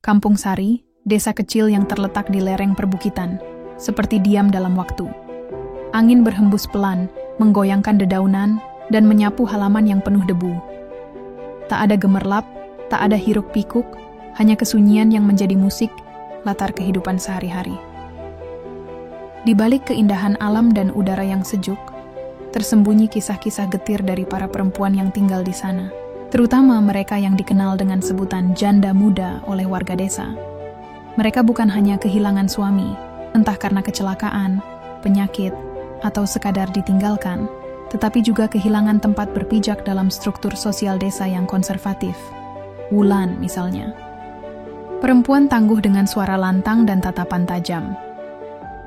Kampung Sari, desa kecil yang terletak di lereng perbukitan, seperti diam dalam waktu. Angin berhembus pelan, menggoyangkan dedaunan, dan menyapu halaman yang penuh debu. Tak ada gemerlap, tak ada hiruk-pikuk, hanya kesunyian yang menjadi musik, latar kehidupan sehari-hari. Di balik keindahan alam dan udara yang sejuk, tersembunyi kisah-kisah getir dari para perempuan yang tinggal di sana, terutama mereka yang dikenal dengan sebutan janda muda oleh warga desa. Mereka bukan hanya kehilangan suami, entah karena kecelakaan, penyakit, atau sekadar ditinggalkan, tetapi juga kehilangan tempat berpijak dalam struktur sosial desa yang konservatif. Wulan, misalnya. Perempuan tangguh dengan suara lantang dan tatapan tajam.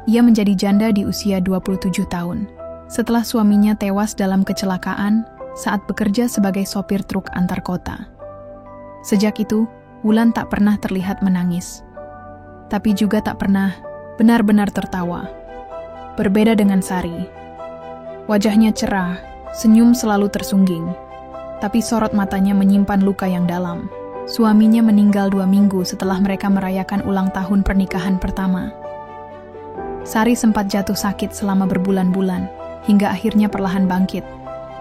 Ia menjadi janda di usia 27 tahun, setelah suaminya tewas dalam kecelakaan saat bekerja sebagai sopir truk antar kota. Sejak itu, Wulan tak pernah terlihat menangis, tapi juga tak pernah benar-benar tertawa. Berbeda dengan Sari. Wajahnya cerah, senyum selalu tersungging, tapi sorot matanya menyimpan luka yang dalam. Suaminya meninggal 2 minggu setelah mereka merayakan ulang tahun pernikahan pertama. Sari sempat jatuh sakit selama berbulan-bulan, hingga akhirnya perlahan bangkit,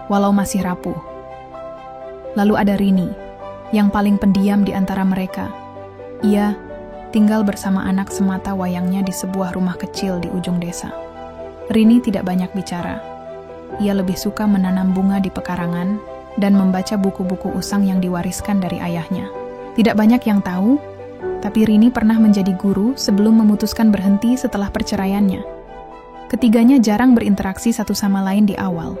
walau masih rapuh. Lalu ada Rini, yang paling pendiam di antara mereka. Ia tinggal bersama anak semata wayangnya di sebuah rumah kecil di ujung desa. Rini tidak banyak bicara. Ia lebih suka menanam bunga di pekarangan dan membaca buku-buku usang yang diwariskan dari ayahnya. Tidak banyak yang tahu, tapi Rini pernah menjadi guru sebelum memutuskan berhenti setelah perceraiannya. Ketiganya jarang berinteraksi satu sama lain di awal.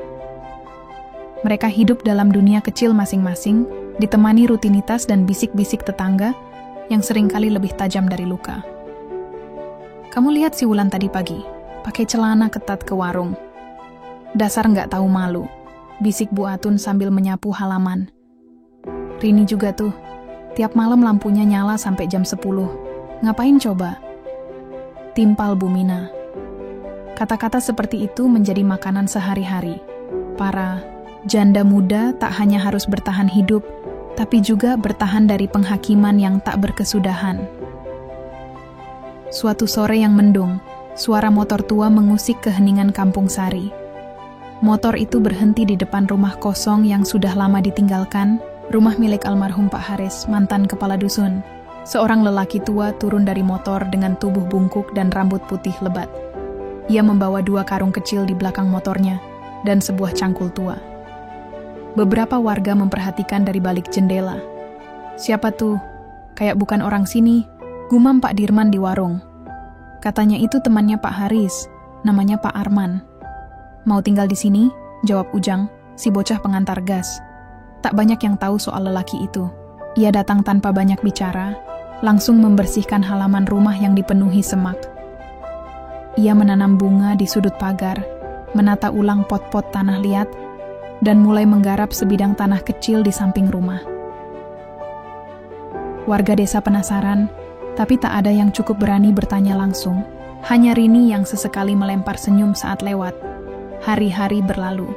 Mereka hidup dalam dunia kecil masing-masing, ditemani rutinitas dan bisik-bisik tetangga yang seringkali lebih tajam dari luka. Kamu lihat si Wulan tadi pagi, pakai celana ketat ke warung. Dasar nggak tahu malu, bisik Bu Atun sambil menyapu halaman. Rini juga tuh, tiap malam lampunya nyala sampai jam 10. Ngapain coba? Timpal Bu Mina. Kata-kata seperti itu menjadi makanan sehari-hari. Para janda muda tak hanya harus bertahan hidup, tapi juga bertahan dari penghakiman yang tak berkesudahan. Suatu sore yang mendung, suara motor tua mengusik keheningan Kampung Sari. Motor itu berhenti di depan rumah kosong yang sudah lama ditinggalkan, rumah milik almarhum Pak Haris, mantan kepala dusun. Seorang lelaki tua turun dari motor dengan tubuh bungkuk dan rambut putih lebat. Ia membawa 2 karung kecil di belakang motornya dan sebuah cangkul tua. Beberapa warga memperhatikan dari balik jendela. Siapa tuh? Kayak bukan orang sini, gumam Pak Dirman di warung. Katanya itu temannya Pak Haris, namanya Pak Arman. Mau tinggal di sini? Jawab Ujang, si bocah pengantar gas. Tak banyak yang tahu soal lelaki itu. Ia datang tanpa banyak bicara, langsung membersihkan halaman rumah yang dipenuhi semak. Ia menanam bunga di sudut pagar, menata ulang pot-pot tanah liat, dan mulai menggarap sebidang tanah kecil di samping rumah. Warga desa penasaran, tapi tak ada yang cukup berani bertanya langsung. Hanya Rini yang sesekali melempar senyum saat lewat. Hari-hari berlalu.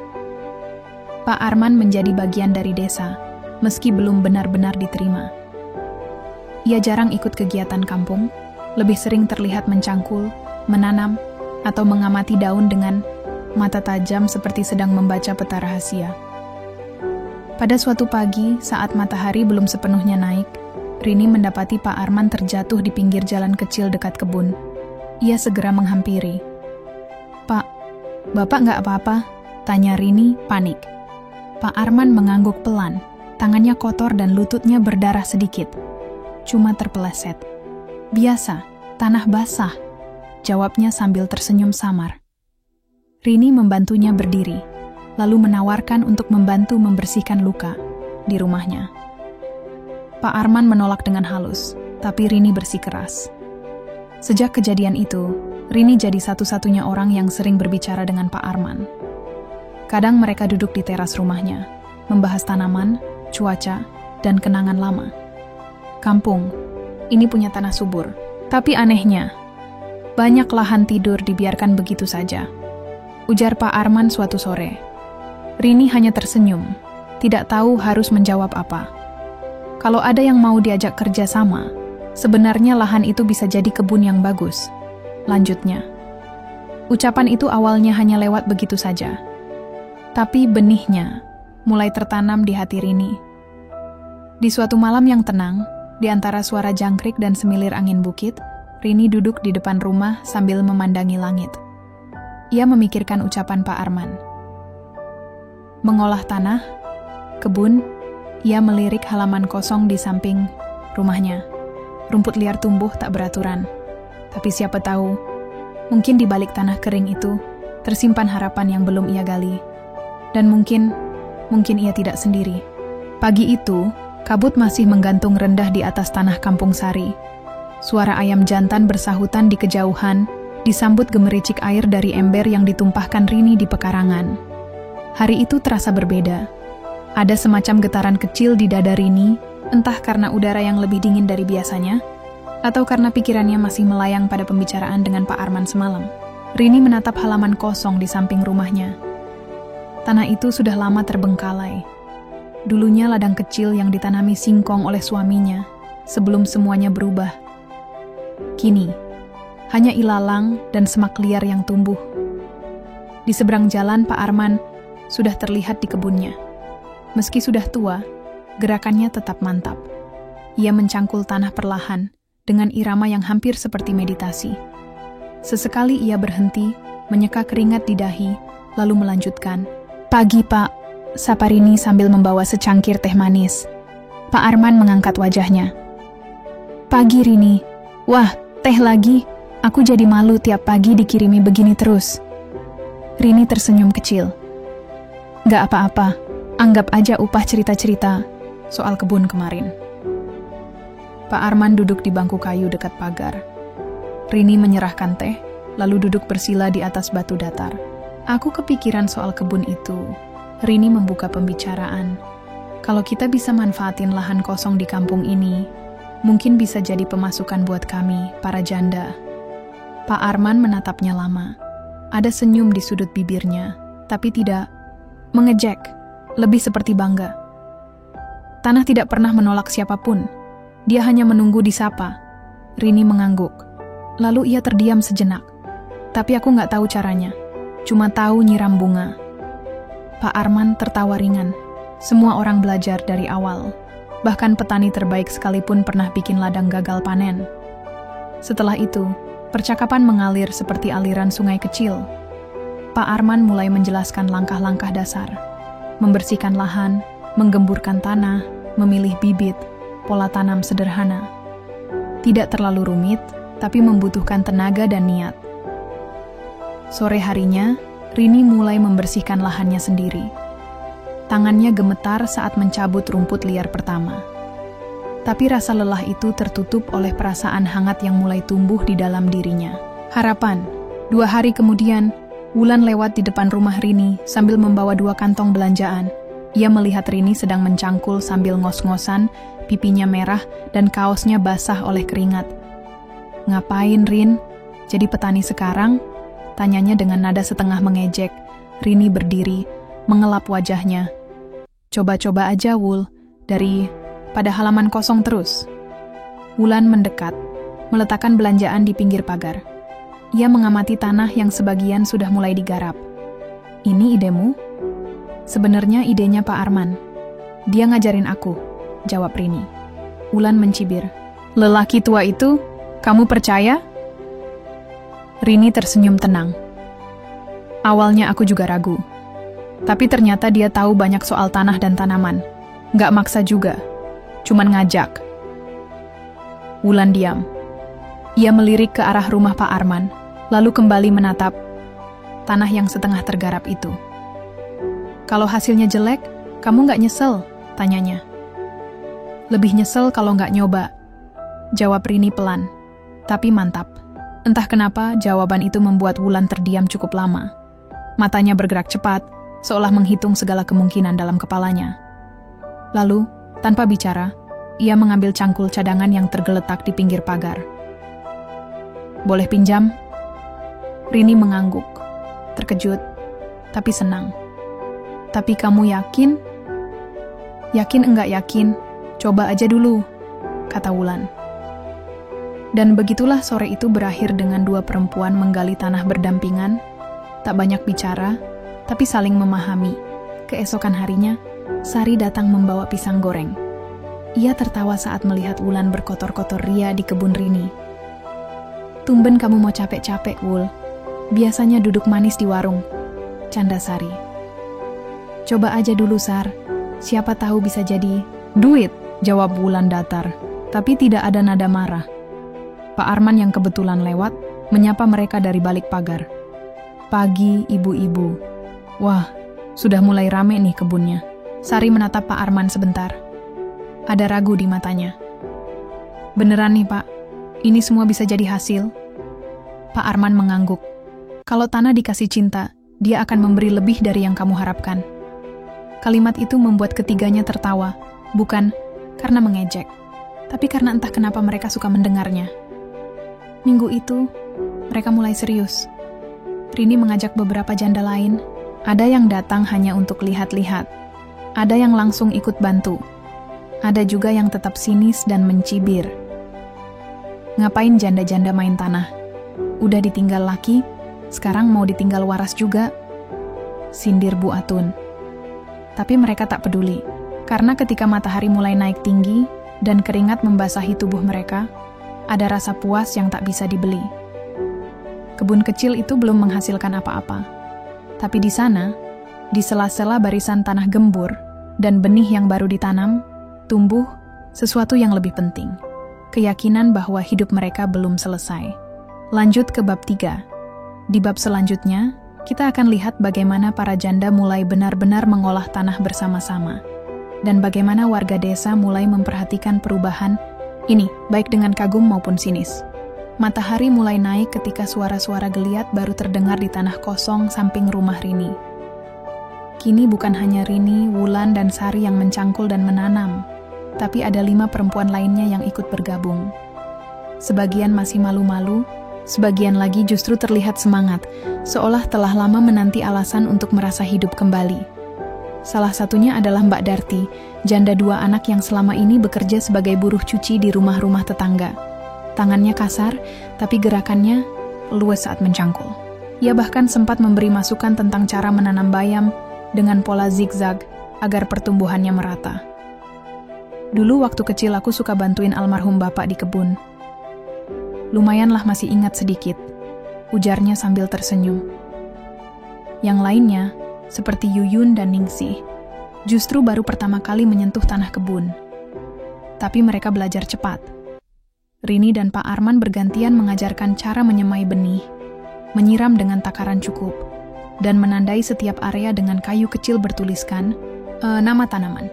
Pak Arman menjadi bagian dari desa, meski belum benar-benar diterima. Ia jarang ikut kegiatan kampung, lebih sering terlihat mencangkul, menanam, atau mengamati daun dengan mata tajam seperti sedang membaca peta rahasia. Pada suatu pagi, saat matahari belum sepenuhnya naik, Rini mendapati Pak Arman terjatuh di pinggir jalan kecil dekat kebun. Ia segera menghampiri. "Pak, Bapak nggak apa-apa?" tanya Rini panik. Pak Arman mengangguk pelan, tangannya kotor dan lututnya berdarah sedikit. "Cuma terpeleset." "Biasa, tanah basah," jawabnya sambil tersenyum samar. Rini membantunya berdiri, lalu menawarkan untuk membantu membersihkan luka di rumahnya. Pak Arman menolak dengan halus, tapi Rini bersikeras. Sejak kejadian itu, Rini jadi satu-satunya orang yang sering berbicara dengan Pak Arman. Kadang mereka duduk di teras rumahnya, membahas tanaman, cuaca, dan kenangan lama. Kampung, ini punya tanah subur, tapi anehnya, banyak lahan tidur dibiarkan begitu saja. Ujar Pak Arman suatu sore. Rini hanya tersenyum, tidak tahu harus menjawab apa. Kalau ada yang mau diajak kerja sama, Sebenarnya lahan itu bisa jadi kebun yang bagus. Lanjutnya. Ucapan itu awalnya hanya lewat begitu saja. Tapi benihnya mulai tertanam di hati Rini. Di suatu malam yang tenang, di antara suara jangkrik dan semilir angin bukit, Rini duduk di depan rumah sambil memandangi langit. Ia memikirkan ucapan Pak Arman. Mengolah tanah, kebun, ia melirik halaman kosong di samping rumahnya. Rumput liar tumbuh tak beraturan. Tapi siapa tahu, mungkin di balik tanah kering itu tersimpan harapan yang belum ia gali. Dan mungkin ia tidak sendiri. Pagi itu, kabut masih menggantung rendah di atas tanah Kampung Sari. Suara ayam jantan bersahutan di kejauhan, disambut gemericik air dari ember yang ditumpahkan Rini di pekarangan. Hari itu terasa berbeda. Ada semacam getaran kecil di dada Rini, entah karena udara yang lebih dingin dari biasanya, atau karena pikirannya masih melayang pada pembicaraan dengan Pak Arman semalam. Rini menatap halaman kosong di samping rumahnya. Tanah itu sudah lama terbengkalai. Dulunya ladang kecil yang ditanami singkong oleh suaminya, sebelum semuanya berubah. Kini, hanya ilalang dan semak liar yang tumbuh. Di seberang jalan Pak Arman sudah terlihat di kebunnya. Meski sudah tua, gerakannya tetap mantap. Ia mencangkul tanah perlahan, dengan irama yang hampir seperti meditasi. Sesekali ia berhenti, menyeka keringat di dahi, lalu melanjutkan. "Pagi, Pak," sapa Rini sambil membawa secangkir teh manis. Pak Arman mengangkat wajahnya. "Pagi, Rini. Wah, teh lagi. Aku jadi malu tiap pagi dikirimi begini terus." Rini tersenyum kecil. "Gak apa-apa, anggap aja upah cerita-cerita soal kebun kemarin." Pak Arman duduk di bangku kayu dekat pagar. Rini menyerahkan teh, lalu duduk bersila di atas batu datar. "Aku kepikiran soal kebun itu." Rini membuka pembicaraan. "Kalau kita bisa manfaatin lahan kosong di kampung ini, mungkin bisa jadi pemasukan buat kami, para janda." Pak Arman menatapnya lama. Ada senyum di sudut bibirnya, tapi tidak mengejek, lebih seperti bangga. Tanah tidak pernah menolak siapapun. Dia hanya menunggu disapa. Rini mengangguk. Lalu ia terdiam sejenak. Tapi aku nggak tahu caranya. Cuma tahu nyiram bunga. Pak Arman tertawa ringan. Semua orang belajar dari awal. Bahkan petani terbaik sekalipun pernah bikin ladang gagal panen. Setelah itu, percakapan mengalir seperti aliran sungai kecil. Pak Arman mulai menjelaskan langkah-langkah dasar. Membersihkan lahan, menggemburkan tanah, memilih bibit, pola tanam sederhana. Tidak terlalu rumit, tapi membutuhkan tenaga dan niat. Sore harinya, Rini mulai membersihkan lahannya sendiri. Tangannya gemetar saat mencabut rumput liar pertama. Tapi rasa lelah itu tertutup oleh perasaan hangat yang mulai tumbuh di dalam dirinya. Harapan. 2 hari kemudian, Wulan lewat di depan rumah Rini sambil membawa 2 kantong belanjaan. Ia melihat Rini sedang mencangkul sambil ngos-ngosan, pipinya merah dan kaosnya basah oleh keringat. "Ngapain, Rin? Jadi petani sekarang?" tanyanya dengan nada setengah mengejek. Rini berdiri, mengelap wajahnya. "Coba-coba aja, Wul, pada halaman kosong terus." Wulan mendekat, meletakkan belanjaan di pinggir pagar. Ia mengamati tanah yang sebagian sudah mulai digarap. "Ini idemu?" "Sebenarnya idenya Pak Arman. Dia ngajarin aku," jawab Rini. Wulan mencibir. "Lelaki tua itu, kamu percaya?" Rini tersenyum tenang. "Awalnya aku juga ragu. Tapi ternyata dia tahu banyak soal tanah dan tanaman. Nggak maksa juga. Cuman ngajak." Wulan diam. Ia melirik ke arah rumah Pak Arman, lalu kembali menatap tanah yang setengah tergarap itu. "Kalau hasilnya jelek, kamu nggak nyesel?" tanyanya. "Lebih nyesel kalau nggak nyoba," jawab Rini pelan, tapi mantap. Entah kenapa, jawaban itu membuat Wulan terdiam cukup lama. Matanya bergerak cepat, seolah menghitung segala kemungkinan dalam kepalanya. Lalu, tanpa bicara, ia mengambil cangkul cadangan yang tergeletak di pinggir pagar. "Boleh pinjam?" Rini mengangguk, terkejut, tapi senang. "Tapi kamu yakin?" "Yakin enggak yakin, coba aja dulu," kata Wulan. Dan begitulah sore itu berakhir dengan dua perempuan menggali tanah berdampingan, tak banyak bicara, tapi saling memahami. Keesokan harinya, Sari datang membawa pisang goreng. Ia tertawa saat melihat Wulan berkotor-kotor ria di kebun Rini. "Tumben kamu mau capek-capek, Wul. Biasanya duduk manis di warung," canda Sari. "Coba aja dulu, Sar. Siapa tahu bisa jadi duit," jawab Wulan datar, tapi tidak ada nada marah. Pak Arman yang kebetulan lewat, menyapa mereka dari balik pagar. "Pagi, ibu-ibu. Wah, sudah mulai rame nih kebunnya." Sari menatap Pak Arman sebentar. Ada ragu di matanya. "Beneran nih, Pak? Ini semua bisa jadi hasil?" Pak Arman mengangguk. "Kalau tanah dikasih cinta, dia akan memberi lebih dari yang kamu harapkan." Kalimat itu membuat ketiganya tertawa, bukan karena mengejek, tapi karena entah kenapa mereka suka mendengarnya. Minggu itu, mereka mulai serius. Rini mengajak beberapa janda lain. Ada yang datang hanya untuk lihat-lihat. Ada yang langsung ikut bantu. Ada juga yang tetap sinis dan mencibir. "Ngapain janda-janda main tanah? Udah ditinggal laki, sekarang mau ditinggal waras juga," sindir Bu Atun. Tapi mereka tak peduli, karena ketika matahari mulai naik tinggi dan keringat membasahi tubuh mereka, ada rasa puas yang tak bisa dibeli. Kebun kecil itu belum menghasilkan apa-apa. Tapi di sana, di sela-sela barisan tanah gembur dan benih yang baru ditanam, tumbuh sesuatu yang lebih penting. Keyakinan bahwa hidup mereka belum selesai. Lanjut ke bab 3. Di bab selanjutnya, kita akan lihat bagaimana para janda mulai benar-benar mengolah tanah bersama-sama. Dan bagaimana warga desa mulai memperhatikan perubahan ini, baik dengan kagum maupun sinis. Matahari mulai naik ketika suara-suara geliat baru terdengar di tanah kosong samping rumah Rini. Kini bukan hanya Rini, Wulan, dan Sari yang mencangkul dan menanam, tapi ada 5 perempuan lainnya yang ikut bergabung. Sebagian masih malu-malu, sebagian lagi justru terlihat semangat, seolah telah lama menanti alasan untuk merasa hidup kembali. Salah satunya adalah Mbak Darti, janda 2 anak yang selama ini bekerja sebagai buruh cuci di rumah-rumah tetangga. Tangannya kasar, tapi gerakannya luwes saat mencangkul. Ia bahkan sempat memberi masukan tentang cara menanam bayam dengan pola zigzag agar pertumbuhannya merata. "Dulu waktu kecil aku suka bantuin almarhum bapak di kebun. Lumayanlah masih ingat sedikit," ujarnya sambil tersenyum. Yang lainnya, seperti Yuyun dan Ningsih, justru baru pertama kali menyentuh tanah kebun. Tapi mereka belajar cepat. Rini dan Pak Arman bergantian mengajarkan cara menyemai benih, menyiram dengan takaran cukup, dan menandai setiap area dengan kayu kecil bertuliskan nama tanaman.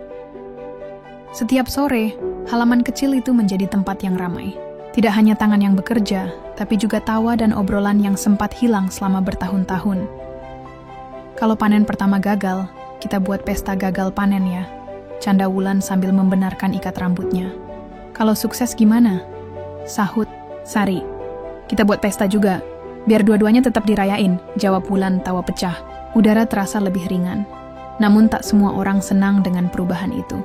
Setiap sore, halaman kecil itu menjadi tempat yang ramai. Tidak hanya tangan yang bekerja, tapi juga tawa dan obrolan yang sempat hilang selama bertahun-tahun. "Kalau panen pertama gagal, kita buat pesta gagal panen ya," canda Wulan sambil membenarkan ikat rambutnya. "Kalau sukses gimana?" sahut Sari. "Kita buat pesta juga, biar dua-duanya tetap dirayain," jawab Wulan tawa pecah. Udara terasa lebih ringan. Namun tak semua orang senang dengan perubahan itu.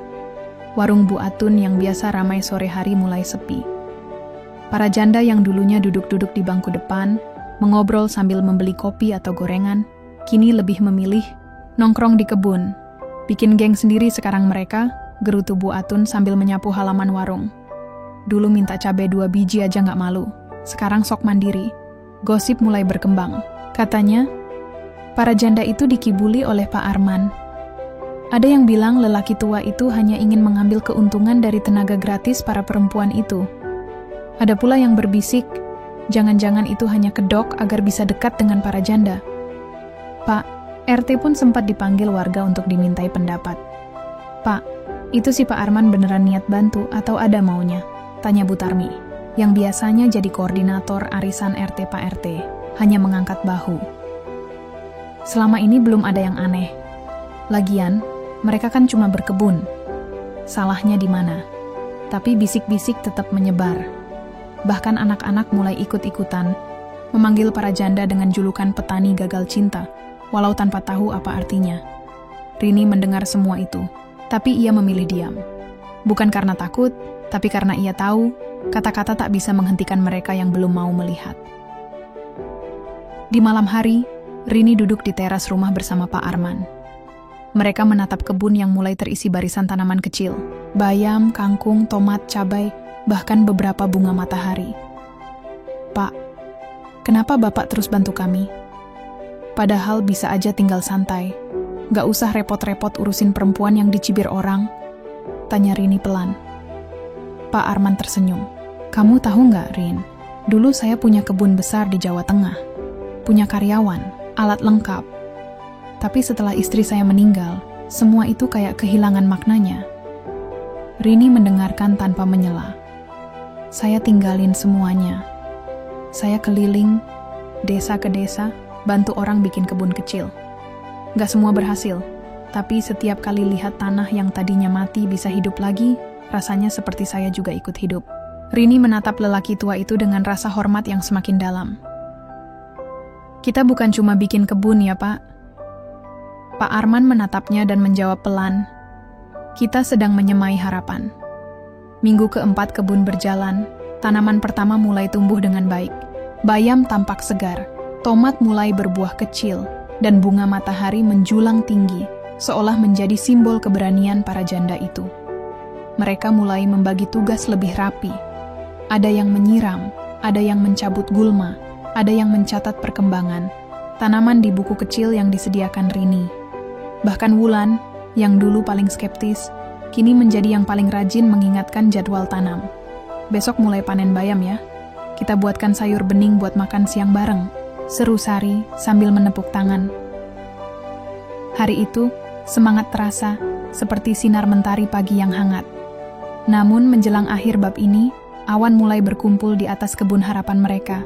Warung Bu Atun yang biasa ramai sore hari mulai sepi. Para janda yang dulunya duduk-duduk di bangku depan, mengobrol sambil membeli kopi atau gorengan, kini lebih memilih nongkrong di kebun. "Bikin geng sendiri sekarang mereka," gerutu Bu Atun sambil menyapu halaman warung. "Dulu minta cabai 2 biji aja nggak malu, sekarang sok mandiri." Gosip mulai berkembang. Katanya, para janda itu dikibuli oleh Pak Arman. Ada yang bilang lelaki tua itu hanya ingin mengambil keuntungan dari tenaga gratis para perempuan itu. Ada pula yang berbisik, jangan-jangan itu hanya kedok agar bisa dekat dengan para janda. Pak, RT pun sempat dipanggil warga untuk dimintai pendapat. "Pak, itu si Pak Arman beneran niat bantu atau ada maunya?" tanya Bu Tarmi, yang biasanya jadi koordinator arisan RT Pak RT, hanya mengangkat bahu. "Selama ini belum ada yang aneh. Lagian, mereka kan cuma berkebun. Salahnya di mana?" Tapi bisik-bisik tetap menyebar. Bahkan anak-anak mulai ikut-ikutan, memanggil para janda dengan julukan petani gagal cinta, walau tanpa tahu apa artinya. Rini mendengar semua itu, tapi ia memilih diam. Bukan karena takut, tapi karena ia tahu Kata-kata tak bisa menghentikan mereka yang belum mau melihat. Di malam hari, Rini duduk di teras rumah bersama Pak Arman. Mereka menatap kebun yang mulai terisi barisan tanaman kecil. Bayam, kangkung, tomat, cabai, bahkan beberapa bunga matahari. "Pak, kenapa Bapak terus bantu kami? Padahal bisa aja tinggal santai. Gak usah repot-repot urusin perempuan yang dicibir orang," tanya Rini pelan. Pak Arman tersenyum. "Kamu tahu nggak, Rin? Dulu saya punya kebun besar di Jawa Tengah. Punya karyawan, alat lengkap. Tapi setelah istri saya meninggal, semua itu kayak kehilangan maknanya." Rini mendengarkan tanpa menyela. "Saya tinggalin semuanya. Saya keliling, desa ke desa, bantu orang bikin kebun kecil. Gak semua berhasil, tapi setiap kali lihat tanah yang tadinya mati bisa hidup lagi, rasanya seperti saya juga ikut hidup." Rini menatap lelaki tua itu dengan rasa hormat yang semakin dalam. "Kita bukan cuma bikin kebun ya, Pak." Pak Arman menatapnya dan menjawab pelan, "Kita sedang menyemai harapan." Minggu keempat kebun berjalan, tanaman pertama mulai tumbuh dengan baik. Bayam tampak segar, tomat mulai berbuah kecil, dan bunga matahari menjulang tinggi, seolah menjadi simbol keberanian para janda itu. Mereka mulai membagi tugas lebih rapi. Ada yang menyiram, ada yang mencabut gulma, ada yang mencatat perkembangan tanaman di buku kecil yang disediakan Rini. Bahkan Wulan, yang dulu paling skeptis, kini menjadi yang paling rajin mengingatkan jadwal tanam. "Besok mulai panen bayam ya. Kita buatkan sayur bening buat makan siang bareng," seru Sari sambil menepuk tangan. Hari itu, semangat terasa seperti sinar mentari pagi yang hangat. Namun menjelang akhir bab ini, awan mulai berkumpul di atas kebun harapan mereka.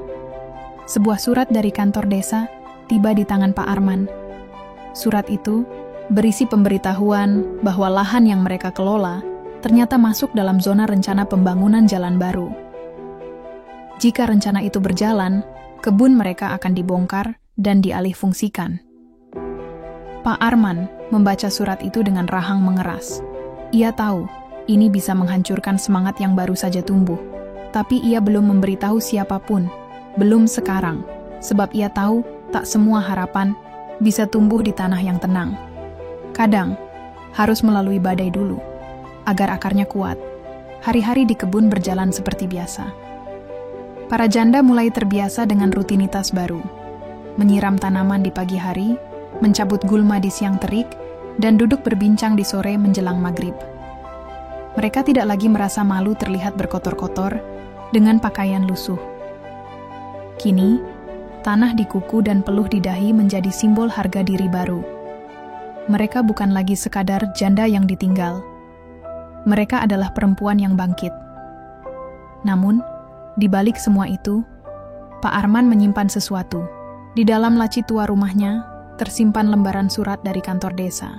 Sebuah surat dari kantor desa tiba di tangan Pak Arman. Surat itu berisi pemberitahuan bahwa lahan yang mereka kelola ternyata masuk dalam zona rencana pembangunan jalan baru. Jika rencana itu berjalan, kebun mereka akan dibongkar dan dialihfungsikan. Pak Arman membaca surat itu dengan rahang mengeras. Ia tahu ini bisa menghancurkan semangat yang baru saja tumbuh. Tapi ia belum memberitahu siapapun, belum sekarang, sebab ia tahu tak semua harapan bisa tumbuh di tanah yang tenang. Kadang, harus melalui badai dulu, agar akarnya kuat. Hari-hari di kebun berjalan seperti biasa. Para janda mulai terbiasa dengan rutinitas baru. Menyiram tanaman di pagi hari, mencabut gulma di siang terik, dan duduk berbincang di sore menjelang maghrib. Mereka tidak lagi merasa malu terlihat berkotor-kotor dengan pakaian lusuh. Kini, tanah di kuku dan peluh di dahi menjadi simbol harga diri baru. Mereka bukan lagi sekadar janda yang ditinggal. Mereka adalah perempuan yang bangkit. Namun, di balik semua itu, Pak Arman menyimpan sesuatu. Di dalam laci tua rumahnya, tersimpan lembaran surat dari kantor desa.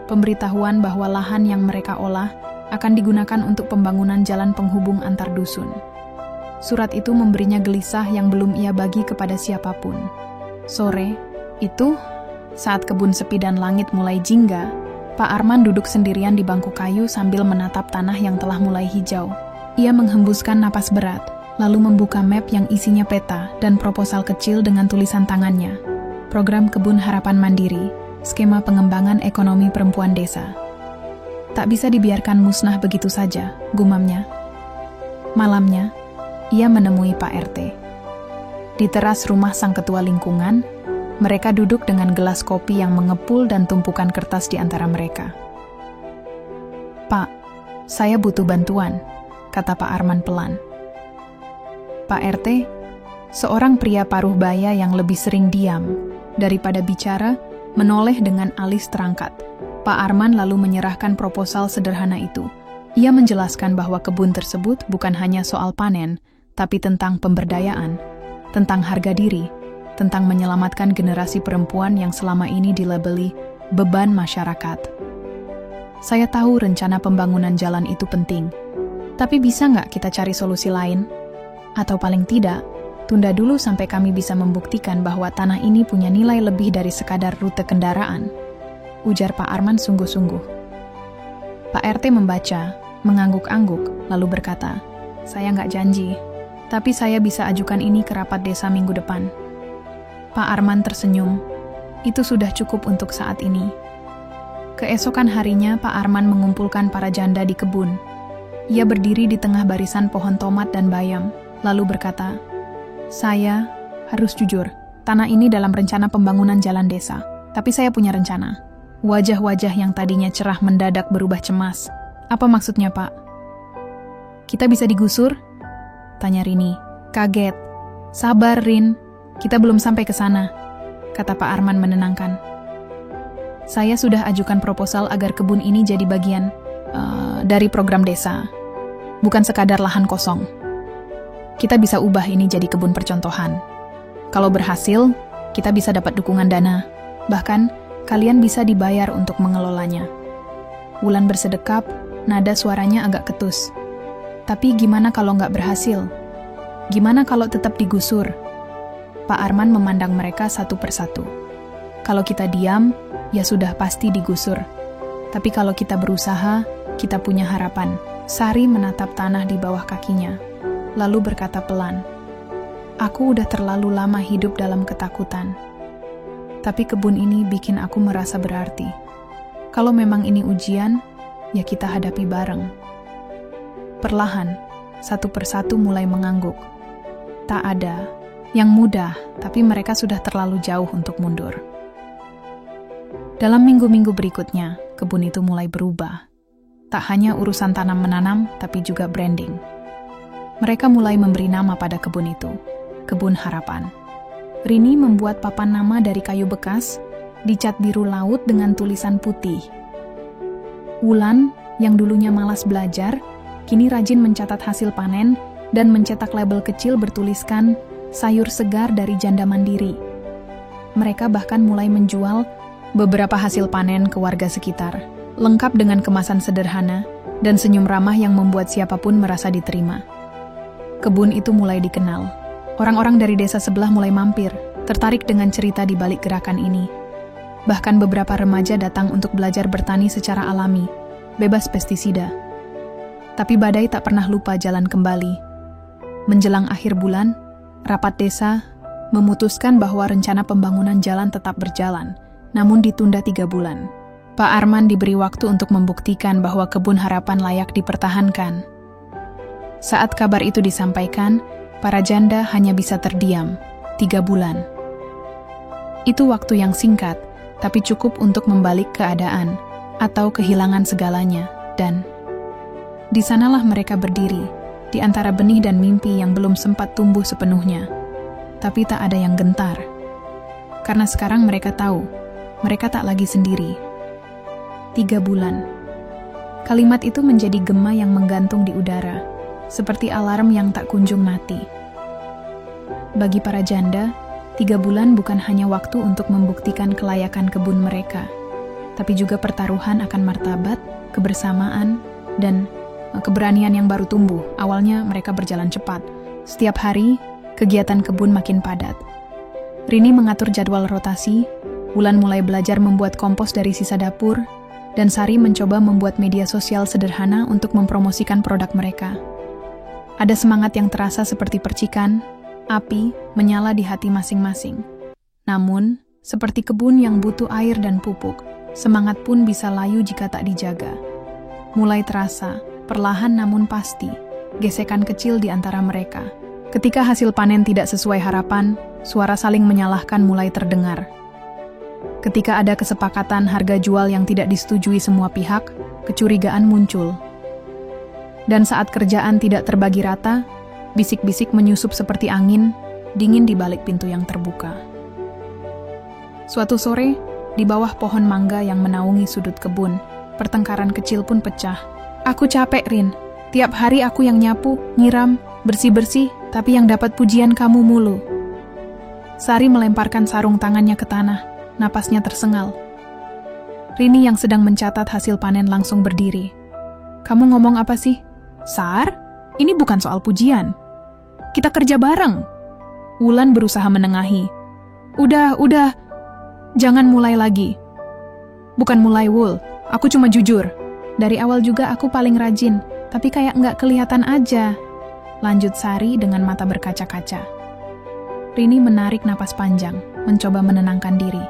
Pemberitahuan bahwa lahan yang mereka olah akan digunakan untuk pembangunan jalan penghubung antar dusun. Surat itu memberinya gelisah yang belum ia bagi kepada siapapun. Sore itu, saat kebun sepi dan langit mulai jingga, Pak Arman duduk sendirian di bangku kayu sambil menatap tanah yang telah mulai hijau. Ia menghembuskan napas berat, lalu membuka map yang isinya peta dan proposal kecil dengan tulisan tangannya. Program Kebun Harapan Mandiri, skema pengembangan ekonomi perempuan desa. Tak bisa dibiarkan musnah begitu saja, gumamnya. Malamnya, ia menemui Pak RT. Di teras rumah sang ketua lingkungan, mereka duduk dengan gelas kopi yang mengepul dan tumpukan kertas di antara mereka. "Pak, saya butuh bantuan," kata Pak Arman pelan. Pak RT, seorang pria paruh baya yang lebih sering diam daripada bicara, menoleh dengan alis terangkat. Pak Arman lalu menyerahkan proposal sederhana itu. Ia menjelaskan bahwa kebun tersebut bukan hanya soal panen, tapi tentang pemberdayaan, tentang harga diri, tentang menyelamatkan generasi perempuan yang selama ini dilabeli beban masyarakat. "Saya tahu rencana pembangunan jalan itu penting, tapi bisa nggak kita cari solusi lain? Atau paling tidak, tunda dulu sampai kami bisa membuktikan bahwa tanah ini punya nilai lebih dari sekadar rute kendaraan," ujar Pak Arman sungguh-sungguh. Pak RT membaca, mengangguk-angguk, lalu berkata, saya nggak janji. Tapi saya bisa ajukan ini ke rapat desa minggu depan. Pak Arman tersenyum. Itu sudah cukup untuk saat ini. Keesokan harinya, Pak Arman mengumpulkan para janda di kebun. Ia berdiri di tengah barisan pohon tomat dan bayam, lalu berkata, "Saya harus jujur, tanah ini dalam rencana pembangunan jalan desa. Tapi saya punya rencana." Wajah-wajah yang tadinya cerah mendadak berubah cemas. "Apa maksudnya, Pak?" "Kita bisa digusur?" tanya Rini. Kaget. "Sabar, Rin. Kita belum sampai ke sana," kata Pak Arman menenangkan. "Saya sudah ajukan proposal agar kebun ini jadi bagian dari program desa. Bukan sekadar lahan kosong. Kita bisa ubah ini jadi kebun percontohan. Kalau berhasil, kita bisa dapat dukungan dana. Bahkan, kalian bisa dibayar untuk mengelolanya." Wulan bersedekap, nada suaranya agak ketus. "Tapi gimana kalau nggak berhasil? Gimana kalau tetap digusur?" Pak Arman memandang mereka satu persatu. "Kalau kita diam, ya sudah pasti digusur. Tapi kalau kita berusaha, kita punya harapan." Sari menatap tanah di bawah kakinya, lalu berkata pelan, "Aku udah terlalu lama hidup dalam ketakutan. Tapi kebun ini bikin aku merasa berarti. Kalau memang ini ujian, ya kita hadapi bareng." Perlahan, satu persatu mulai mengangguk. Tak ada yang mudah, tapi mereka sudah terlalu jauh untuk mundur. Dalam minggu-minggu berikutnya, kebun itu mulai berubah. Tak hanya urusan tanam-menanam, tapi juga branding. Mereka mulai memberi nama pada kebun itu, Kebun Harapan. Rini membuat papan nama dari kayu bekas, dicat biru laut dengan tulisan putih. Wulan, yang dulunya malas belajar, kini rajin mencatat hasil panen dan mencetak label kecil bertuliskan sayur segar dari janda mandiri. Mereka bahkan mulai menjual beberapa hasil panen ke warga sekitar, lengkap dengan kemasan sederhana dan senyum ramah yang membuat siapapun merasa diterima. Kebun itu mulai dikenal. Orang-orang dari desa sebelah mulai mampir, tertarik dengan cerita di balik gerakan ini. Bahkan beberapa remaja datang untuk belajar bertani secara alami, bebas pestisida. Tapi badai tak pernah lupa jalan kembali. Menjelang akhir bulan, rapat desa memutuskan bahwa rencana pembangunan jalan tetap berjalan, namun ditunda 3 bulan. Pak Arman diberi waktu untuk membuktikan bahwa Kebun Harapan layak dipertahankan. Saat kabar itu disampaikan, para janda hanya bisa terdiam 3 bulan. Itu waktu yang singkat, tapi cukup untuk membalik keadaan atau kehilangan segalanya, dan di sanalah mereka berdiri, di antara benih dan mimpi yang belum sempat tumbuh sepenuhnya. Tapi tak ada yang gentar. Karena sekarang mereka tahu, mereka tak lagi sendiri. 3 bulan. Kalimat itu menjadi gema yang menggantung di udara, seperti alarm yang tak kunjung mati. Bagi para janda, 3 bulan bukan hanya waktu untuk membuktikan kelayakan kebun mereka, tapi juga pertaruhan akan martabat, kebersamaan, dan keberanian yang baru tumbuh. Awalnya mereka berjalan cepat. Setiap hari, kegiatan kebun makin padat. Rini mengatur jadwal rotasi, Wulan mulai belajar membuat kompos dari sisa dapur, dan Sari mencoba membuat media sosial sederhana untuk mempromosikan produk mereka. Ada semangat yang terasa seperti percikan, api menyala di hati masing-masing. Namun, seperti kebun yang butuh air dan pupuk, semangat pun bisa layu jika tak dijaga. Mulai terasa, perlahan namun pasti, gesekan kecil di antara mereka. Ketika hasil panen tidak sesuai harapan, suara saling menyalahkan mulai terdengar. Ketika ada kesepakatan harga jual yang tidak disetujui semua pihak, kecurigaan muncul. Dan saat kerjaan tidak terbagi rata, bisik-bisik menyusup seperti angin, dingin di balik pintu yang terbuka. Suatu sore, di bawah pohon mangga yang menaungi sudut kebun, pertengkaran kecil pun pecah. "Aku capek, Rin. Tiap hari aku yang nyapu, nyiram, bersih-bersih, tapi yang dapat pujian kamu mulu." Sari melemparkan sarung tangannya ke tanah, napasnya tersengal. Rini yang sedang mencatat hasil panen langsung berdiri. "Kamu ngomong apa sih?" "Sar, ini bukan soal pujian. Kita kerja bareng." Wulan berusaha menengahi. Udah, jangan mulai lagi." "Bukan mulai, Wul. Aku cuma jujur. Dari awal juga aku paling rajin, tapi kayak nggak kelihatan aja." lanjut Sari dengan mata berkaca-kaca. Rini menarik napas panjang, mencoba menenangkan diri.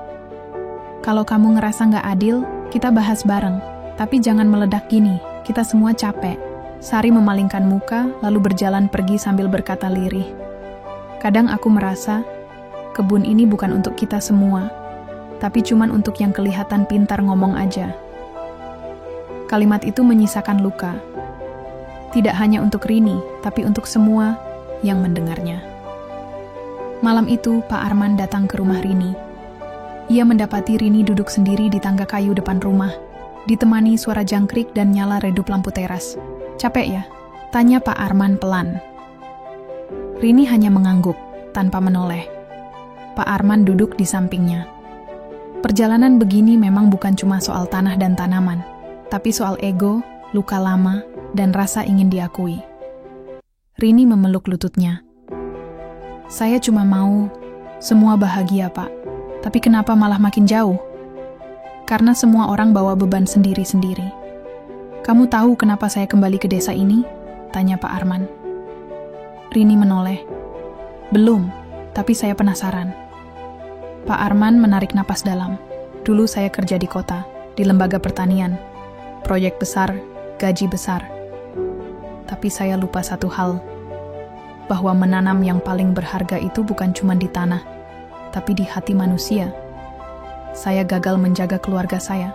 Kalau kamu ngerasa nggak adil, kita bahas bareng. Tapi jangan meledak gini, kita semua capek. Sari memalingkan muka, lalu berjalan pergi sambil berkata lirih. Kadang aku merasa, kebun ini bukan untuk kita semua, tapi cuman untuk yang kelihatan pintar ngomong aja. Kalimat itu menyisakan luka. Tidak hanya untuk Rini, tapi untuk semua yang mendengarnya. Malam itu, Pak Arman datang ke rumah Rini. Ia mendapati Rini duduk sendiri di tangga kayu depan rumah, ditemani suara jangkrik dan nyala redup lampu teras. Capek ya? Tanya Pak Arman pelan. Rini hanya mengangguk, tanpa menoleh. Pak Arman duduk di sampingnya. Perjalanan begini memang bukan cuma soal tanah dan tanaman, tapi soal ego, luka lama, dan rasa ingin diakui. Rini memeluk lututnya. Saya cuma mau semua bahagia, Pak. Tapi kenapa malah makin jauh? Karena semua orang bawa beban sendiri-sendiri. Kamu tahu kenapa saya kembali ke desa ini? Tanya Pak Arman. Rini menoleh. Belum, tapi saya penasaran. Pak Arman menarik napas dalam. Dulu saya kerja di kota, di lembaga pertanian. Proyek besar, gaji besar. Tapi saya lupa satu hal. Bahwa menanam yang paling berharga itu bukan cuma di tanah, tapi di hati manusia. Saya gagal menjaga keluarga saya.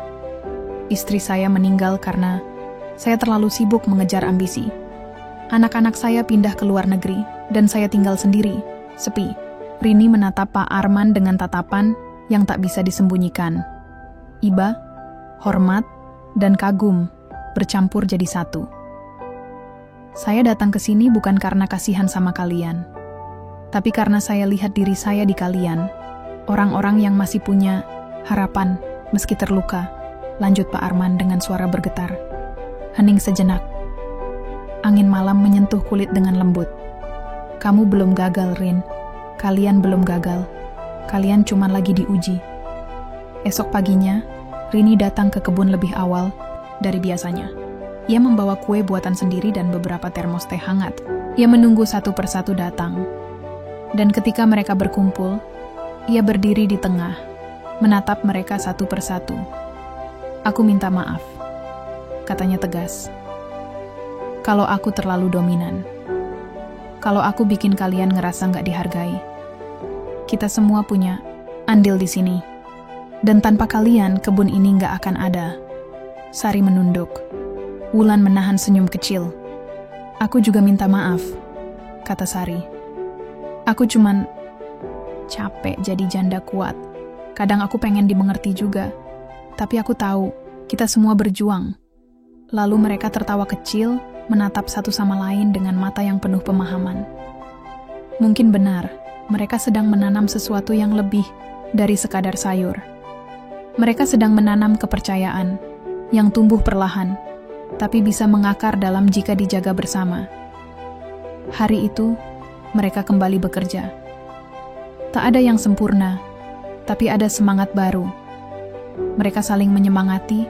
Istri saya meninggal karena saya terlalu sibuk mengejar ambisi. Anak-anak saya pindah ke luar negeri, dan saya tinggal sendiri, sepi. Rini menatap Pak Arman dengan tatapan yang tak bisa disembunyikan. Iba, hormat, dan kagum bercampur jadi satu. Saya datang ke sini bukan karena kasihan sama kalian, tapi karena saya lihat diri saya di kalian, orang-orang yang masih punya harapan meski terluka, lanjut Pak Arman dengan suara bergetar. Hening sejenak. Angin malam menyentuh kulit dengan lembut. Kamu belum gagal, Rin. Kalian belum gagal. Kalian cuma lagi diuji. Esok paginya, Rini datang ke kebun lebih awal dari biasanya. Ia membawa kue buatan sendiri dan beberapa termos teh hangat. Ia menunggu satu persatu datang. Dan ketika mereka berkumpul, ia berdiri di tengah, menatap mereka satu persatu. Aku minta maaf, katanya tegas. Kalau aku terlalu dominan. Kalau aku bikin kalian ngerasa nggak dihargai. Kita semua punya andil di sini. Dan tanpa kalian, kebun ini nggak akan ada. Sari menunduk. Wulan menahan senyum kecil. Aku juga minta maaf, kata Sari. Aku cuman capek jadi janda kuat. Kadang aku pengen dimengerti juga. Tapi aku tahu, kita semua berjuang. Lalu mereka tertawa kecil, menatap satu sama lain dengan mata yang penuh pemahaman. Mungkin benar, mereka sedang menanam sesuatu yang lebih dari sekadar sayur. Mereka sedang menanam kepercayaan, yang tumbuh perlahan, tapi bisa mengakar dalam jika dijaga bersama. Hari itu, mereka kembali bekerja. Tak ada yang sempurna, tapi ada semangat baru. Mereka saling menyemangati,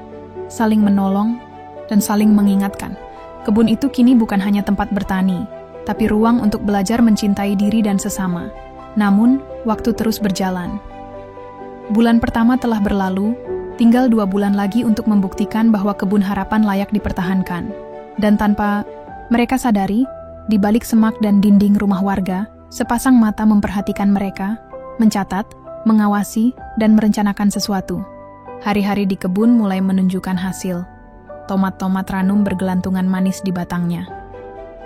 saling menolong, dan saling mengingatkan. Kebun itu kini bukan hanya tempat bertani, tapi ruang untuk belajar mencintai diri dan sesama. Namun, waktu terus berjalan. Bulan pertama telah berlalu, tinggal 2 bulan lagi untuk membuktikan bahwa kebun harapan layak dipertahankan. Dan tanpa mereka sadari, di balik semak dan dinding rumah warga, sepasang mata memperhatikan mereka, mencatat, mengawasi, dan merencanakan sesuatu. Hari-hari di kebun mulai menunjukkan hasil. Tomat-tomat ranum bergelantungan manis di batangnya.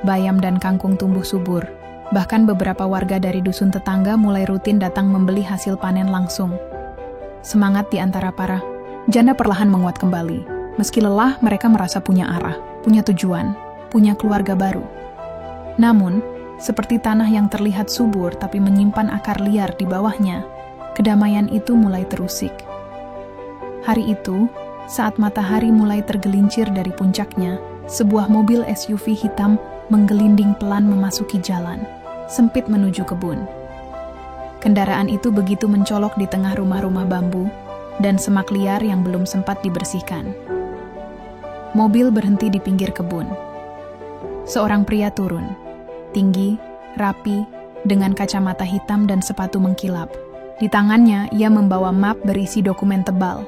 Bayam dan kangkung tumbuh subur. Bahkan beberapa warga dari dusun tetangga mulai rutin datang membeli hasil panen langsung. Semangat di antara para janda perlahan menguat kembali. Meski lelah, mereka merasa punya arah, punya tujuan, punya keluarga baru. Namun, seperti tanah yang terlihat subur tapi menyimpan akar liar di bawahnya, kedamaian itu mulai terusik. Hari itu, saat matahari mulai tergelincir dari puncaknya, sebuah mobil SUV hitam menggelinding pelan memasuki jalan, sempit menuju kebun. Kendaraan itu begitu mencolok di tengah rumah-rumah bambu dan semak liar yang belum sempat dibersihkan. Mobil berhenti di pinggir kebun. Seorang pria turun. tinggi, rapi, dengan kacamata hitam dan sepatu mengkilap. Di tangannya, ia membawa map berisi dokumen tebal.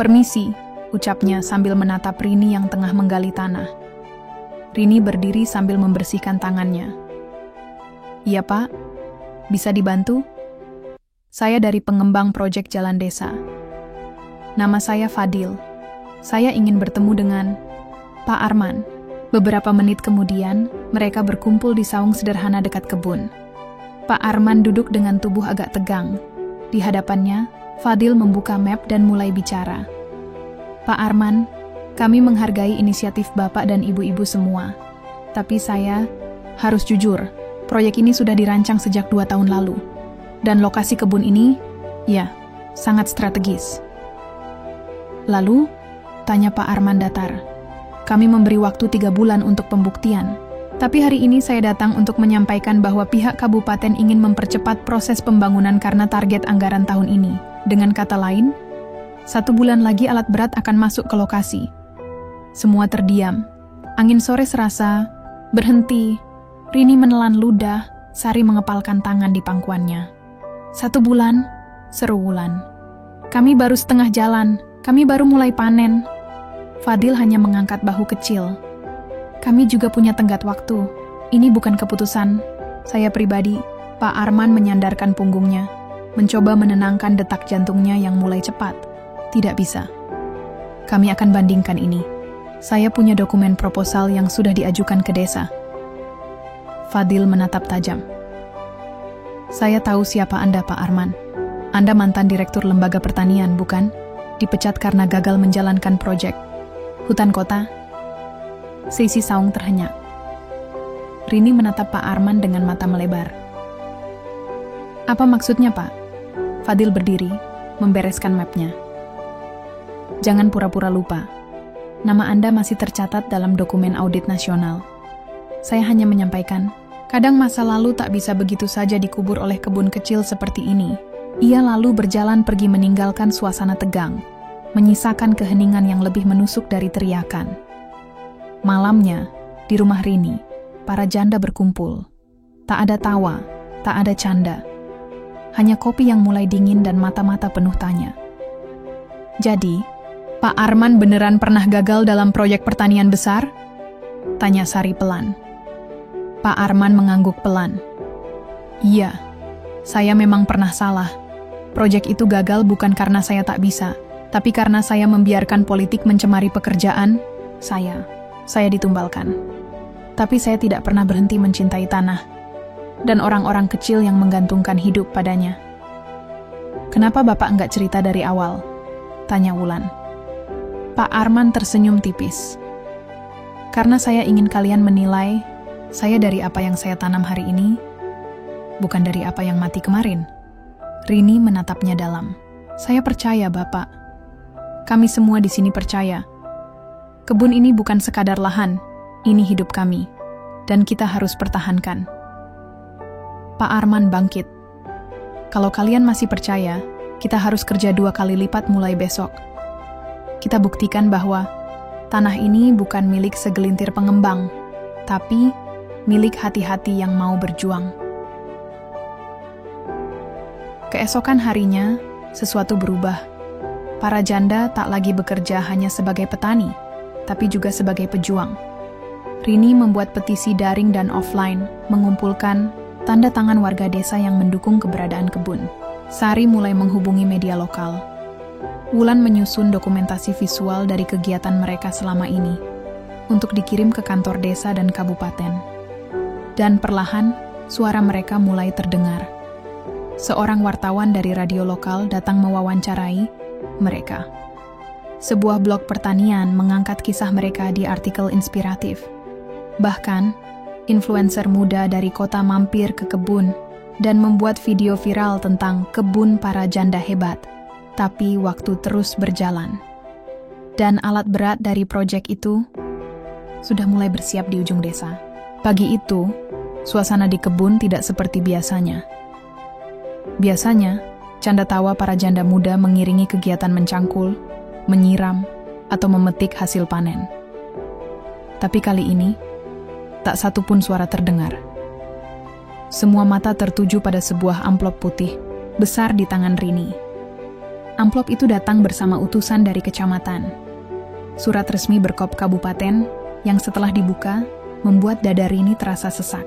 "Permisi," ucapnya sambil menatap Rini yang tengah menggali tanah. Rini berdiri sambil membersihkan tangannya. "Iya, Pak. Bisa dibantu?" "Saya dari pengembang proyek Jalan Desa. Nama saya Fadil. Saya ingin bertemu dengan Pak Arman." Beberapa menit kemudian, mereka berkumpul di saung sederhana dekat kebun. Pak Arman duduk dengan tubuh agak tegang. Di hadapannya, Fadil membuka map dan mulai bicara. "Pak Arman, kami menghargai inisiatif Bapak dan Ibu-ibu semua. Tapi saya harus jujur, proyek ini sudah dirancang sejak 2 tahun lalu. Dan lokasi kebun ini, ya, sangat strategis." "Lalu?" tanya Pak Arman datar. "Kami memberi waktu 3 bulan untuk pembuktian. Tapi hari ini saya datang untuk menyampaikan bahwa pihak kabupaten ingin mempercepat proses pembangunan karena target anggaran tahun ini. Dengan kata lain, 1 bulan lagi alat berat akan masuk ke lokasi." Semua terdiam. Angin sore serasa berhenti. Rini menelan ludah, Sari mengepalkan tangan di pangkuannya. 1 bulan, seru Wulan. "Kami baru setengah jalan, kami baru mulai panen." Fadil hanya mengangkat bahu kecil. "Kami juga punya tenggat waktu. Ini bukan keputusan saya pribadi." Pak Arman menyandarkan punggungnya, mencoba menenangkan detak jantungnya yang mulai cepat. "Tidak bisa. Kami akan bandingkan ini. Saya punya dokumen proposal yang sudah diajukan ke desa." Fadil menatap tajam. "Saya tahu siapa Anda, Pak Arman. Anda mantan direktur lembaga pertanian, bukan? Dipecat karena gagal menjalankan proyek hutan kota." Seisi saung terhenyak. Rini menatap Pak Arman dengan mata melebar. "Apa maksudnya, Pak?" Fadil berdiri, membereskan mapnya. "Jangan pura-pura lupa. Nama Anda masih tercatat dalam dokumen audit nasional. Saya hanya menyampaikan, kadang masa lalu tak bisa begitu saja dikubur oleh kebun kecil seperti ini." Ia lalu berjalan pergi meninggalkan suasana tegang, menyisakan keheningan yang lebih menusuk dari teriakan. Malamnya, di rumah Rini, para janda berkumpul. Tak ada tawa, tak ada canda. Hanya kopi yang mulai dingin dan mata-mata penuh tanya. "Jadi, Pak Arman beneran pernah gagal dalam proyek pertanian besar?" tanya Sari pelan. Pak Arman mengangguk pelan. "Iya, saya memang pernah salah. Proyek itu gagal bukan karena saya tak bisa, tapi karena saya membiarkan politik mencemari pekerjaan. Saya ditumbalkan. Tapi saya tidak pernah berhenti mencintai tanah dan orang-orang kecil yang menggantungkan hidup padanya." "Kenapa Bapak enggak cerita dari awal?" tanya Wulan. Pak Arman tersenyum tipis. "Karena saya ingin kalian menilai saya dari apa yang saya tanam hari ini, bukan dari apa yang mati kemarin." Rini menatapnya dalam. "Saya percaya, Bapak. Kami semua di sini percaya. Kebun ini bukan sekadar lahan, ini hidup kami, dan kita harus pertahankan." Pak Arman bangkit. "Kalau kalian masih percaya, kita harus kerja 2 kali lipat mulai besok. Kita buktikan bahwa tanah ini bukan milik segelintir pengembang, tapi milik hati-hati yang mau berjuang." Keesokan harinya, sesuatu berubah. Para janda tak lagi bekerja hanya sebagai petani, tapi juga sebagai pejuang. Rini membuat petisi daring dan offline, mengumpulkan tanda tangan warga desa yang mendukung keberadaan kebun. Sari mulai menghubungi media lokal. Wulan menyusun dokumentasi visual dari kegiatan mereka selama ini, untuk dikirim ke kantor desa dan kabupaten. Dan perlahan, suara mereka mulai terdengar. Seorang wartawan dari radio lokal datang mewawancarai mereka. Sebuah blog pertanian mengangkat kisah mereka di artikel inspiratif. Bahkan, influencer muda dari kota mampir ke kebun dan membuat video viral tentang kebun para janda hebat. Tapi waktu terus berjalan. Dan alat berat dari proyek itu sudah mulai bersiap di ujung desa. Pagi itu, suasana di kebun tidak seperti biasanya. Biasanya, canda tawa para janda muda mengiringi kegiatan mencangkul, menyiram, atau memetik hasil panen. Tapi kali ini, tak satu pun suara terdengar. Semua mata tertuju pada sebuah amplop putih, besar di tangan Rini. Amplop itu datang bersama utusan dari kecamatan. Surat resmi berkop kabupaten yang setelah dibuka, membuat dada Rini terasa sesak.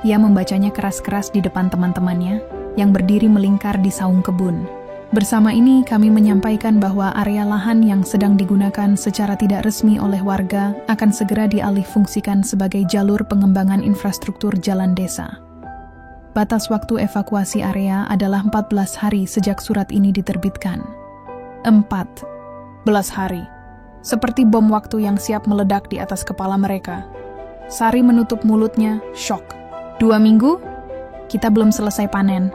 Ia membacanya keras-keras di depan teman-temannya yang berdiri melingkar di saung kebun. Bersama ini kami menyampaikan bahwa area lahan yang sedang digunakan secara tidak resmi oleh warga akan segera dialihfungsikan sebagai jalur pengembangan infrastruktur jalan desa. Batas waktu evakuasi area adalah 14 hari sejak surat ini diterbitkan. 14 hari. Seperti bom waktu yang siap meledak di atas kepala mereka. Sari menutup mulutnya, syok. 2 minggu? Kita belum selesai panen.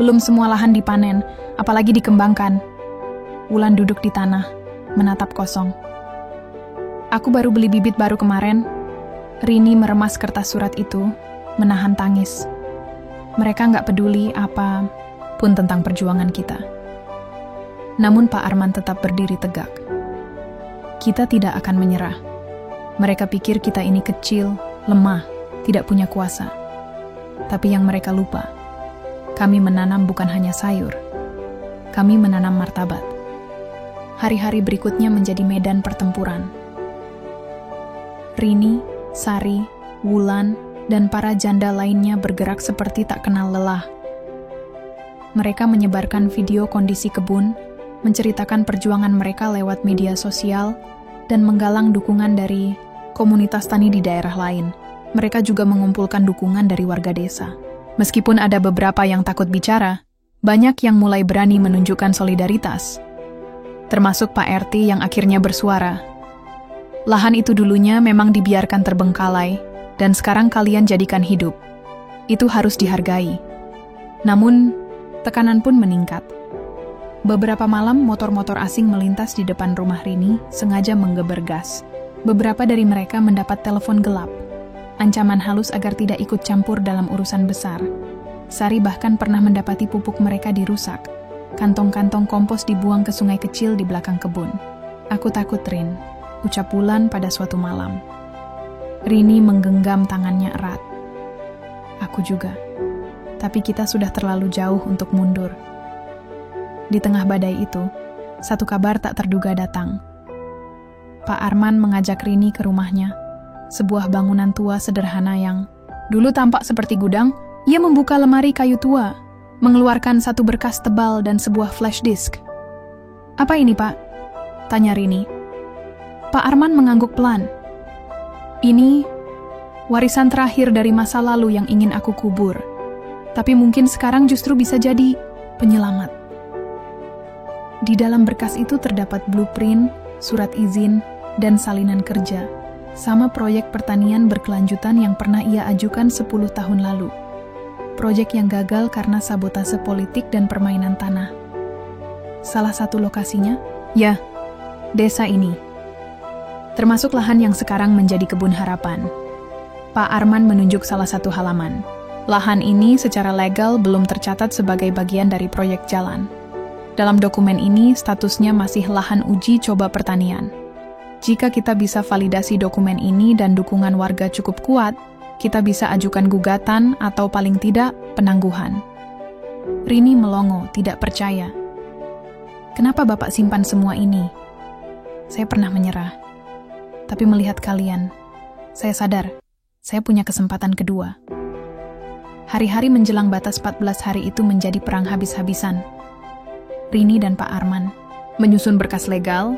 Belum semua lahan dipanen, apalagi dikembangkan. Wulan duduk di tanah, menatap kosong. Aku baru beli bibit baru kemarin. Rini meremas kertas surat itu, menahan tangis. Mereka nggak peduli apa pun tentang perjuangan kita. Namun Pak Arman tetap berdiri tegak. Kita tidak akan menyerah. Mereka pikir kita ini kecil, lemah, tidak punya kuasa. Tapi yang mereka lupa, kami menanam bukan hanya sayur, kami menanam martabat. Hari-hari berikutnya menjadi medan pertempuran. Rini, Sari, Wulan, dan para janda lainnya bergerak seperti tak kenal lelah. Mereka menyebarkan video kondisi kebun, menceritakan perjuangan mereka lewat media sosial, dan menggalang dukungan dari komunitas tani di daerah lain. Mereka juga mengumpulkan dukungan dari warga desa. Meskipun ada beberapa yang takut bicara, banyak yang mulai berani menunjukkan solidaritas. Termasuk Pak RT yang akhirnya bersuara. Lahan itu dulunya memang dibiarkan terbengkalai, dan sekarang kalian jadikan hidup. Itu harus dihargai. Namun, tekanan pun meningkat. Beberapa malam motor-motor asing melintas di depan rumah Rini, sengaja menggeber gas. Beberapa dari mereka mendapat telepon gelap. Ancaman halus agar tidak ikut campur dalam urusan besar. Sari bahkan pernah mendapati pupuk mereka dirusak. Kantong-kantong kompos dibuang ke sungai kecil di belakang kebun. Aku takut, Rin, ucap Wulan pada suatu malam. Rini menggenggam tangannya erat. Aku juga. Tapi kita sudah terlalu jauh untuk mundur. Di tengah badai itu, satu kabar tak terduga datang. Pak Arman mengajak Rini ke rumahnya. Sebuah bangunan tua sederhana yang dulu tampak seperti gudang. Ia membuka lemari kayu tua, mengeluarkan satu berkas tebal dan sebuah flash disk. "Apa ini, Pak?" tanya Rini. Pak Arman mengangguk pelan. "Ini warisan terakhir dari masa lalu yang ingin aku kubur. Tapi mungkin sekarang justru bisa jadi penyelamat." Di dalam berkas itu terdapat blueprint, surat izin, dan salinan kerja. Sama proyek pertanian berkelanjutan yang pernah ia ajukan 10 tahun lalu. Proyek yang gagal karena sabotase politik dan permainan tanah. Salah satu lokasinya, ya, desa ini. Termasuk lahan yang sekarang menjadi kebun harapan. Pak Arman menunjuk salah satu halaman. Lahan ini secara legal belum tercatat sebagai bagian dari proyek jalan. Dalam dokumen ini, statusnya masih lahan uji coba pertanian. Jika kita bisa validasi dokumen ini dan dukungan warga cukup kuat, kita bisa ajukan gugatan atau paling tidak penangguhan. Rini melongo, tidak percaya. "Kenapa Bapak simpan semua ini?" "Saya pernah menyerah. Tapi melihat kalian, saya sadar, saya punya kesempatan kedua." Hari-hari menjelang batas 14 hari itu menjadi perang habis-habisan. Rini dan Pak Arman menyusun berkas legal,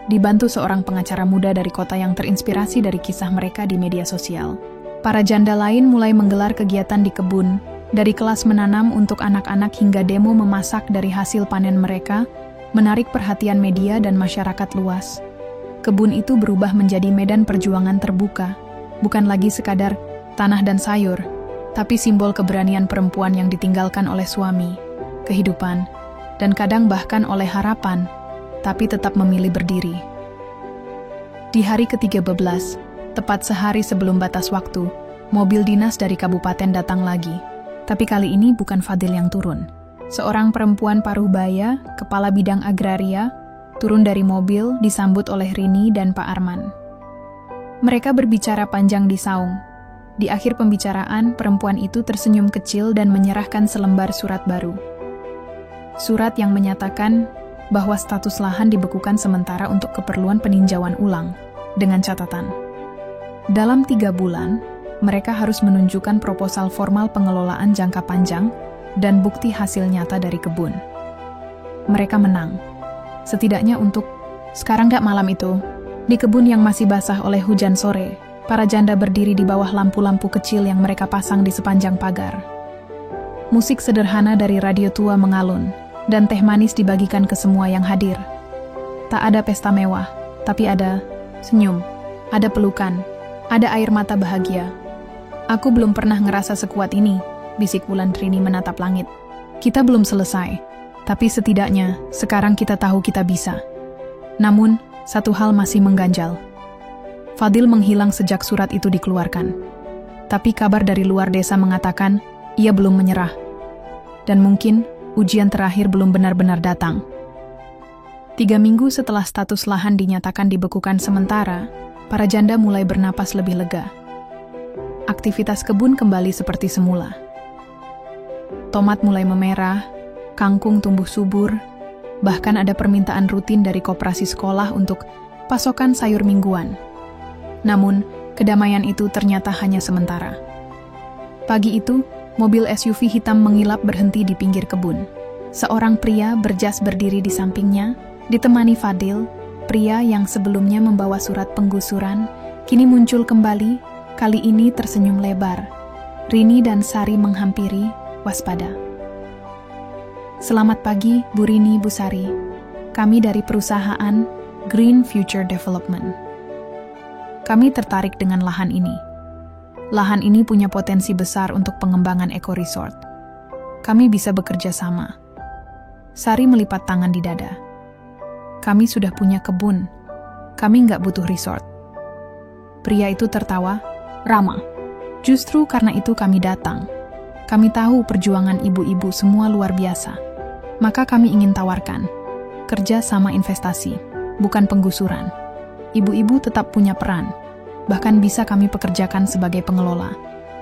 dibantu seorang pengacara muda dari kota yang terinspirasi dari kisah mereka di media sosial. Para janda lain mulai menggelar kegiatan di kebun, dari kelas menanam untuk anak-anak hingga demo memasak dari hasil panen mereka, menarik perhatian media dan masyarakat luas. Kebun itu berubah menjadi medan perjuangan terbuka, bukan lagi sekadar tanah dan sayur, tapi simbol keberanian perempuan yang ditinggalkan oleh suami, kehidupan, dan kadang bahkan oleh harapan, tapi tetap memilih berdiri. Di hari ke-13, tepat sehari sebelum batas waktu, mobil dinas dari kabupaten datang lagi. Tapi kali ini bukan Fadil yang turun. Seorang perempuan paruh baya, kepala bidang agraria, turun dari mobil disambut oleh Rini dan Pak Arman. Mereka berbicara panjang di saung. Di akhir pembicaraan, perempuan itu tersenyum kecil dan menyerahkan selembar surat baru. Surat yang menyatakan bahwa status lahan dibekukan sementara untuk keperluan peninjauan ulang, dengan catatan. Dalam 3 bulan, mereka harus menunjukkan proposal formal pengelolaan jangka panjang dan bukti hasil nyata dari kebun. Mereka menang. Setidaknya untuk sekarang gak malam itu, di kebun yang masih basah oleh hujan sore, para janda berdiri di bawah lampu-lampu kecil yang mereka pasang di sepanjang pagar. Musik sederhana dari radio tua mengalun, dan teh manis dibagikan ke semua yang hadir. Tak ada pesta mewah, tapi ada senyum, ada pelukan, ada air mata bahagia. Aku belum pernah ngerasa sekuat ini, bisik Wulandrini menatap langit. Kita belum selesai, tapi setidaknya sekarang kita tahu kita bisa. Namun, satu hal masih mengganjal. Fadil menghilang sejak surat itu dikeluarkan. Tapi kabar dari luar desa mengatakan ia belum menyerah. Dan mungkin ujian terakhir belum benar-benar datang. 3 minggu setelah status lahan dinyatakan dibekukan sementara, para janda mulai bernapas lebih lega. Aktivitas kebun kembali seperti semula. Tomat mulai memerah, kangkung tumbuh subur, bahkan ada permintaan rutin dari koperasi sekolah untuk pasokan sayur mingguan. Namun, kedamaian itu ternyata hanya sementara. Pagi itu, mobil SUV hitam mengilap berhenti di pinggir kebun. Seorang pria berjas berdiri di sampingnya, ditemani Fadil, pria yang sebelumnya membawa surat penggusuran, kini muncul kembali, kali ini tersenyum lebar. Rini dan Sari menghampiri, waspada. Selamat pagi, Bu Rini, Bu Sari. Kami dari perusahaan Green Future Development. Kami tertarik dengan lahan ini. Lahan ini punya potensi besar untuk pengembangan eco-resort. Kami bisa bekerja sama. Sari melipat tangan di dada. Kami sudah punya kebun. Kami nggak butuh resort. Pria itu tertawa, Rama. Justru karena itu kami datang. Kami tahu perjuangan ibu-ibu semua luar biasa. Maka kami ingin tawarkan kerja sama investasi, bukan penggusuran. Ibu-ibu tetap punya peran, bahkan bisa kami pekerjakan sebagai pengelola.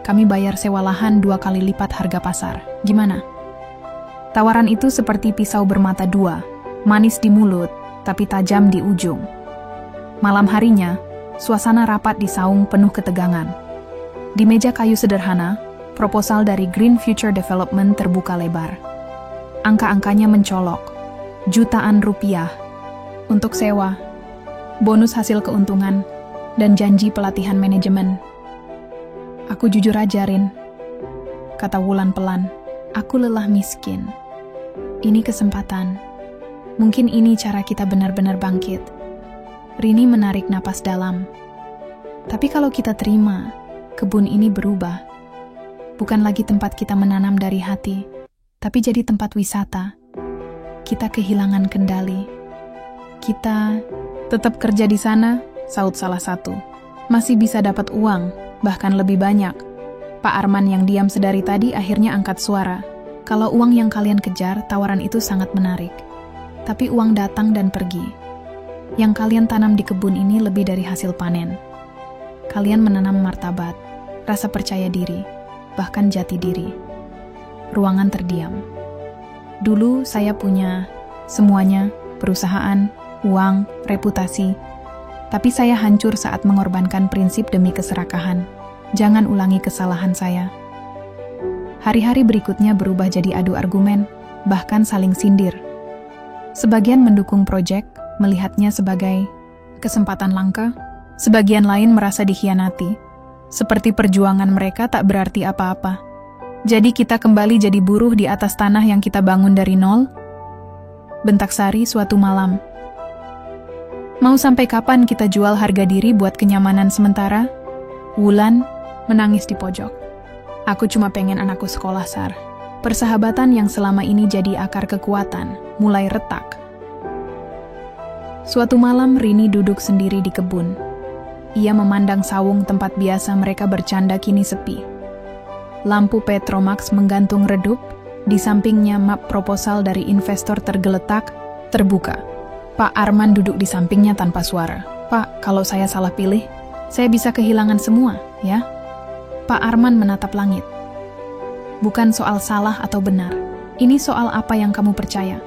Kami bayar sewa lahan 2 kali lipat harga pasar. Gimana? Tawaran itu seperti pisau bermata 2, manis di mulut, tapi tajam di ujung. Malam harinya, suasana rapat di saung penuh ketegangan. Di meja kayu sederhana, proposal dari Green Future Development terbuka lebar. Angka-angkanya mencolok, jutaan rupiah, untuk sewa, bonus hasil keuntungan, dan janji pelatihan manajemen. Aku jujur aja, Rin, kata Wulan pelan. Aku lelah miskin. Ini kesempatan. Mungkin ini cara kita benar-benar bangkit. Rini menarik napas dalam. Tapi kalau kita terima, kebun ini berubah. Bukan lagi tempat kita menanam dari hati, tapi jadi tempat wisata. Kita kehilangan kendali. Kita tetap kerja di sana, saut salah satu. Masih bisa dapat uang, bahkan lebih banyak. Pak Arman yang diam sedari tadi akhirnya angkat suara. Kalau uang yang kalian kejar, tawaran itu sangat menarik. Tapi uang datang dan pergi. Yang kalian tanam di kebun ini lebih dari hasil panen. Kalian menanam martabat, rasa percaya diri, bahkan jati diri. Ruangan terdiam. Dulu saya punya semuanya, perusahaan, uang, reputasi. Tapi saya hancur saat mengorbankan prinsip demi keserakahan. Jangan ulangi kesalahan saya. Hari-hari berikutnya berubah jadi adu argumen, bahkan saling sindir. Sebagian mendukung proyek, melihatnya sebagai kesempatan langka. Sebagian lain merasa dikhianati. Seperti perjuangan mereka tak berarti apa-apa. Jadi kita kembali jadi buruh di atas tanah yang kita bangun dari nol? Bentak Sari suatu malam. Mau sampai kapan kita jual harga diri buat kenyamanan sementara? Wulan menangis di pojok. Aku cuma pengen anakku sekolah, Sar. Persahabatan yang selama ini jadi akar kekuatan mulai retak. Suatu malam Rini duduk sendiri di kebun. Ia memandang saung tempat biasa mereka bercanda kini sepi. Lampu Petromax menggantung redup, di sampingnya map proposal dari investor tergeletak, terbuka. Pak Arman duduk di sampingnya tanpa suara. Pak, kalau saya salah pilih, saya bisa kehilangan semua, ya? Pak Arman menatap langit. Bukan soal salah atau benar. Ini soal apa yang kamu percaya.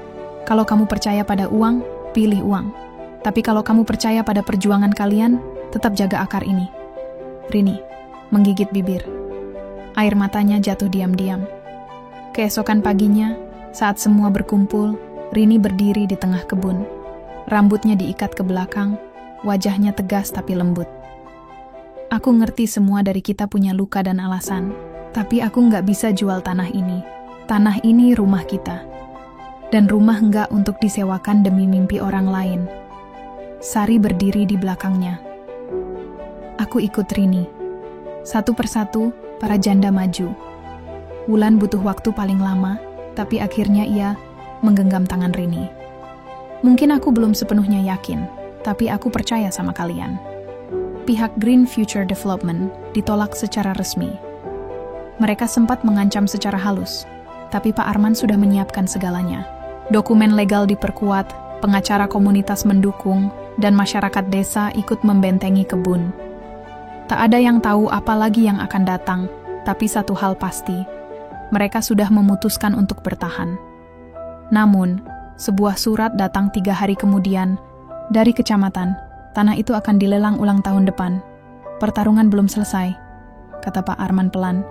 Kalau kamu percaya pada uang, pilih uang. Tapi kalau kamu percaya pada perjuangan kalian, tetap jaga akar ini. Rini menggigit bibir. Air matanya jatuh diam-diam. Keesokan paginya, saat semua berkumpul, Rini berdiri di tengah kebun. Rambutnya diikat ke belakang, wajahnya tegas tapi lembut. Aku ngerti semua dari kita punya luka dan alasan, tapi aku nggak bisa jual tanah ini. Tanah ini rumah kita. Dan rumah nggak untuk disewakan demi mimpi orang lain. Sari berdiri di belakangnya. Aku ikut Rini. Satu persatu, para janda maju. Wulan butuh waktu paling lama, tapi akhirnya ia menggenggam tangan Rini. Mungkin aku belum sepenuhnya yakin, tapi aku percaya sama kalian. Pihak Green Future Development ditolak secara resmi. Mereka sempat mengancam secara halus, tapi Pak Arman sudah menyiapkan segalanya. Dokumen legal diperkuat, pengacara komunitas mendukung, dan masyarakat desa ikut membentengi kebun. Tak ada yang tahu apa lagi yang akan datang, tapi satu hal pasti, mereka sudah memutuskan untuk bertahan. Namun, sebuah surat datang 3 hari kemudian dari kecamatan. Tanah itu akan dilelang ulang tahun depan. Pertarungan belum selesai, kata Pak Arman pelan.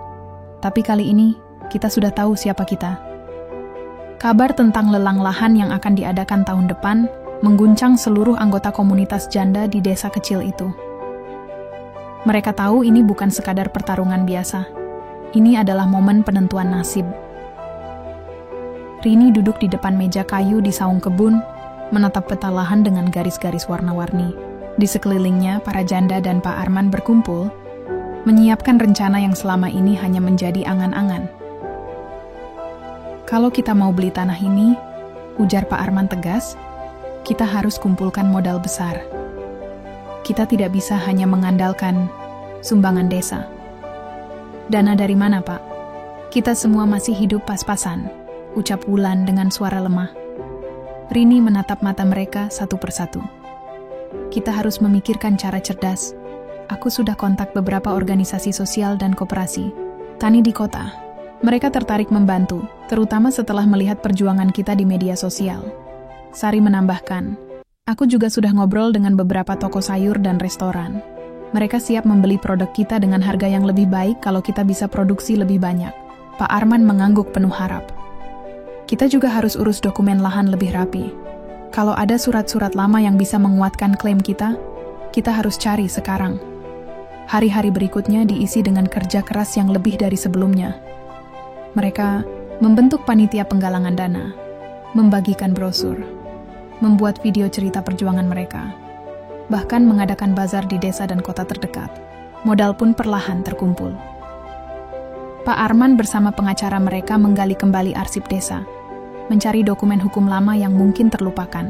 Tapi kali ini, kita sudah tahu siapa kita. Kabar tentang lelang lahan yang akan diadakan tahun depan mengguncang seluruh anggota komunitas janda di desa kecil itu. Mereka tahu ini bukan sekadar pertarungan biasa. Ini adalah momen penentuan nasib. Rini duduk di depan meja kayu di saung kebun, menatap peta lahan dengan garis-garis warna-warni. Di sekelilingnya, para janda dan Pak Arman berkumpul, menyiapkan rencana yang selama ini hanya menjadi angan-angan. Kalau kita mau beli tanah ini, ujar Pak Arman tegas, kita harus kumpulkan modal besar. Kita tidak bisa hanya mengandalkan sumbangan desa. Dana dari mana, Pak? Kita semua masih hidup pas-pasan, ucap Wulan dengan suara lemah. Rini menatap mata mereka satu persatu. Kita harus memikirkan cara cerdas. Aku sudah kontak beberapa organisasi sosial dan koperasi, tani di kota. Mereka tertarik membantu, terutama setelah melihat perjuangan kita di media sosial. Sari menambahkan, aku juga sudah ngobrol dengan beberapa toko sayur dan restoran. Mereka siap membeli produk kita dengan harga yang lebih baik kalau kita bisa produksi lebih banyak. Pak Arman mengangguk penuh harap. Kita juga harus urus dokumen lahan lebih rapi. Kalau ada surat-surat lama yang bisa menguatkan klaim kita harus cari sekarang. Hari-hari berikutnya diisi dengan kerja keras yang lebih dari sebelumnya. Mereka membentuk panitia penggalangan dana, membagikan brosur, membuat video cerita perjuangan mereka, bahkan mengadakan bazar di desa dan kota terdekat. Modal pun perlahan terkumpul. Pak Arman bersama pengacara mereka menggali kembali arsip desa, mencari dokumen hukum lama yang mungkin terlupakan.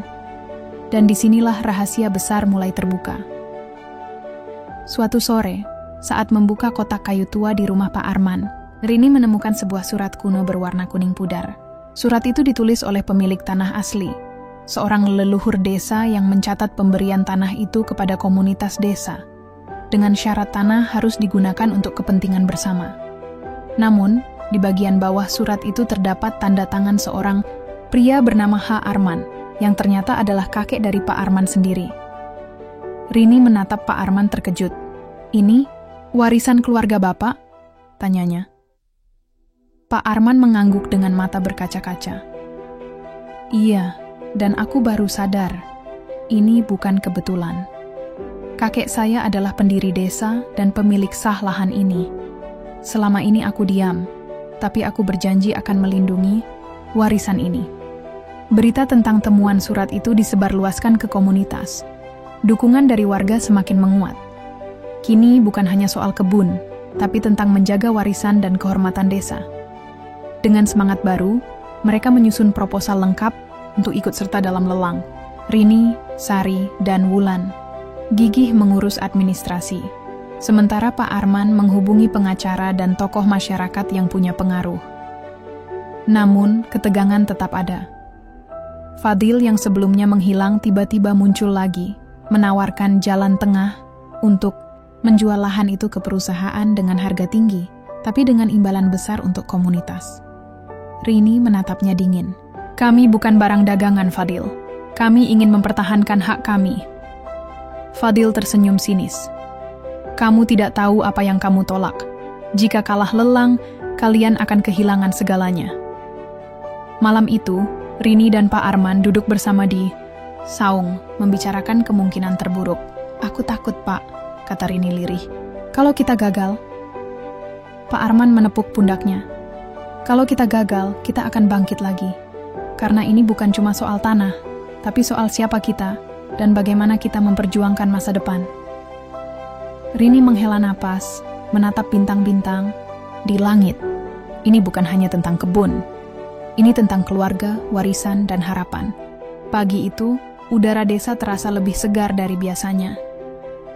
Dan disinilah rahasia besar mulai terbuka. Suatu sore, saat membuka kotak kayu tua di rumah Pak Arman, Rini menemukan sebuah surat kuno berwarna kuning pudar. Surat itu ditulis oleh pemilik tanah asli, seorang leluhur desa yang mencatat pemberian tanah itu kepada komunitas desa, dengan syarat tanah harus digunakan untuk kepentingan bersama. Namun, di bagian bawah surat itu terdapat tanda tangan seorang pria bernama H. Arman, yang ternyata adalah kakek dari Pak Arman sendiri. Rini menatap Pak Arman terkejut. Ini warisan keluarga Bapak? Tanyanya. Pak Arman mengangguk dengan mata berkaca-kaca. Iya, dan aku baru sadar, ini bukan kebetulan. Kakek saya adalah pendiri desa dan pemilik sah lahan ini. Selama ini aku diam, tapi aku berjanji akan melindungi warisan ini. Berita tentang temuan surat itu disebarluaskan ke komunitas. Dukungan dari warga semakin menguat. Kini bukan hanya soal kebun, tapi tentang menjaga warisan dan kehormatan desa. Dengan semangat baru, mereka menyusun proposal lengkap untuk ikut serta dalam lelang. Rini, Sari, dan Wulan gigih mengurus administrasi, sementara Pak Arman menghubungi pengacara dan tokoh masyarakat yang punya pengaruh. Namun, ketegangan tetap ada. Fadil yang sebelumnya menghilang tiba-tiba muncul lagi, menawarkan jalan tengah untuk menjual lahan itu ke perusahaan dengan harga tinggi, tapi dengan imbalan besar untuk komunitas. Rini menatapnya dingin. Kami bukan barang dagangan, Fadil. Kami ingin mempertahankan hak kami. Fadil tersenyum sinis. Kamu tidak tahu apa yang kamu tolak. Jika kalah lelang, kalian akan kehilangan segalanya. Malam itu, Rini dan Pak Arman duduk bersama di saung, membicarakan kemungkinan terburuk. Aku takut, Pak, kata Rini lirih. Kalau kita gagal? Pak Arman menepuk pundaknya. Kalau kita gagal, kita akan bangkit lagi. Karena ini bukan cuma soal tanah, tapi soal siapa kita dan bagaimana kita memperjuangkan masa depan. Rini menghela napas, menatap bintang-bintang di langit. Ini bukan hanya tentang kebun. Ini tentang keluarga, warisan, dan harapan. Pagi itu, udara desa terasa lebih segar dari biasanya.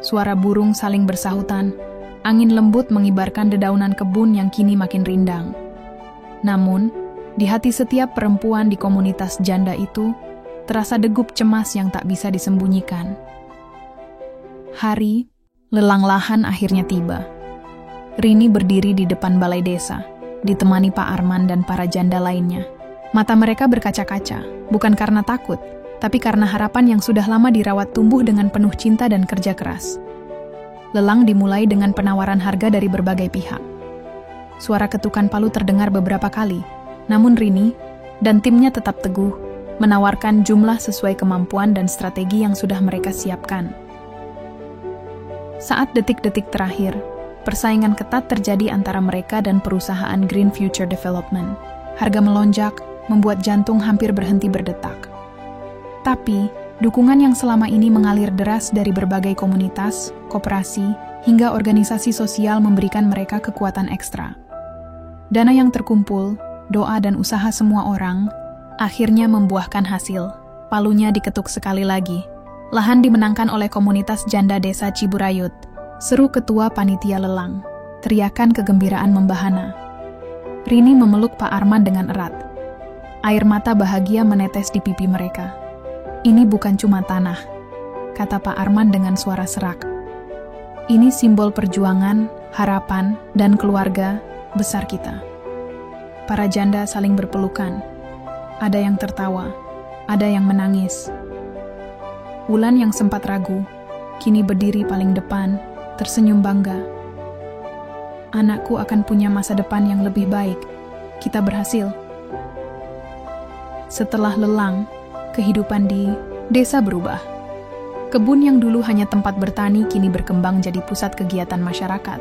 Suara burung saling bersahutan, angin lembut mengibarkan dedaunan kebun yang kini makin rindang. Namun, di hati setiap perempuan di komunitas janda itu, terasa degup cemas yang tak bisa disembunyikan. Hari, lelang lahan akhirnya tiba. Rini berdiri di depan balai desa, ditemani Pak Arman dan para janda lainnya. Mata mereka berkaca-kaca, bukan karena takut, tapi karena harapan yang sudah lama dirawat tumbuh dengan penuh cinta dan kerja keras. Lelang dimulai dengan penawaran harga dari berbagai pihak. Suara ketukan palu terdengar beberapa kali, namun Rini dan timnya tetap teguh, menawarkan jumlah sesuai kemampuan dan strategi yang sudah mereka siapkan. Saat detik-detik terakhir, persaingan ketat terjadi antara mereka dan perusahaan Green Future Development. Harga melonjak, membuat jantung hampir berhenti berdetak. Tapi, dukungan yang selama ini mengalir deras dari berbagai komunitas, koperasi, hingga organisasi sosial memberikan mereka kekuatan ekstra. Dana yang terkumpul, doa dan usaha semua orang, akhirnya membuahkan hasil. Palunya diketuk sekali lagi. Lahan dimenangkan oleh komunitas janda desa Ciburayut. Seru ketua panitia lelang. Teriakan kegembiraan membahana. Rini memeluk Pak Arman dengan erat. Air mata bahagia menetes di pipi mereka. Ini bukan cuma tanah, kata Pak Arman dengan suara serak. Ini simbol perjuangan, harapan, dan keluarga besar kita. Para janda saling berpelukan. Ada yang tertawa, ada yang menangis. Wulan yang sempat ragu, kini berdiri paling depan, tersenyum bangga. Anakku akan punya masa depan yang lebih baik. Kita berhasil. Setelah lelang, kehidupan di desa berubah. Kebun yang dulu hanya tempat bertani kini berkembang jadi pusat kegiatan masyarakat.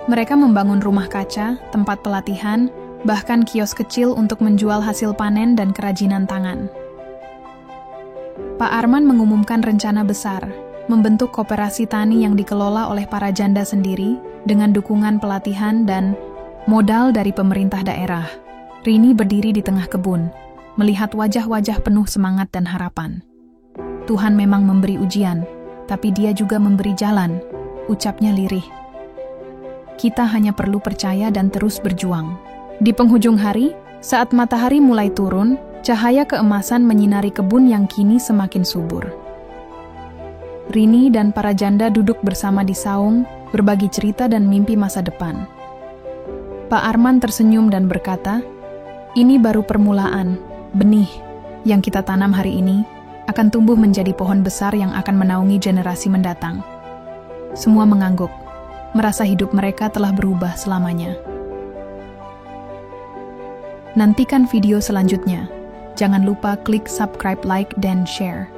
Mereka membangun rumah kaca, tempat pelatihan, bahkan kios kecil untuk menjual hasil panen dan kerajinan tangan. Pak Arman mengumumkan rencana besar, membentuk koperasi tani yang dikelola oleh para janda sendiri dengan dukungan pelatihan dan modal dari pemerintah daerah. Rini berdiri di tengah kebun, melihat wajah-wajah penuh semangat dan harapan. Tuhan memang memberi ujian, tapi Dia juga memberi jalan, ucapnya lirih. Kita hanya perlu percaya dan terus berjuang. Di penghujung hari, saat matahari mulai turun, cahaya keemasan menyinari kebun yang kini semakin subur. Rini dan para janda duduk bersama di saung, berbagi cerita dan mimpi masa depan. Pak Arman tersenyum dan berkata, "Ini baru permulaan, benih yang kita tanam hari ini akan tumbuh menjadi pohon besar yang akan menaungi generasi mendatang." Semua mengangguk, merasa hidup mereka telah berubah selamanya. Nantikan video selanjutnya. Jangan lupa klik subscribe, like, dan share.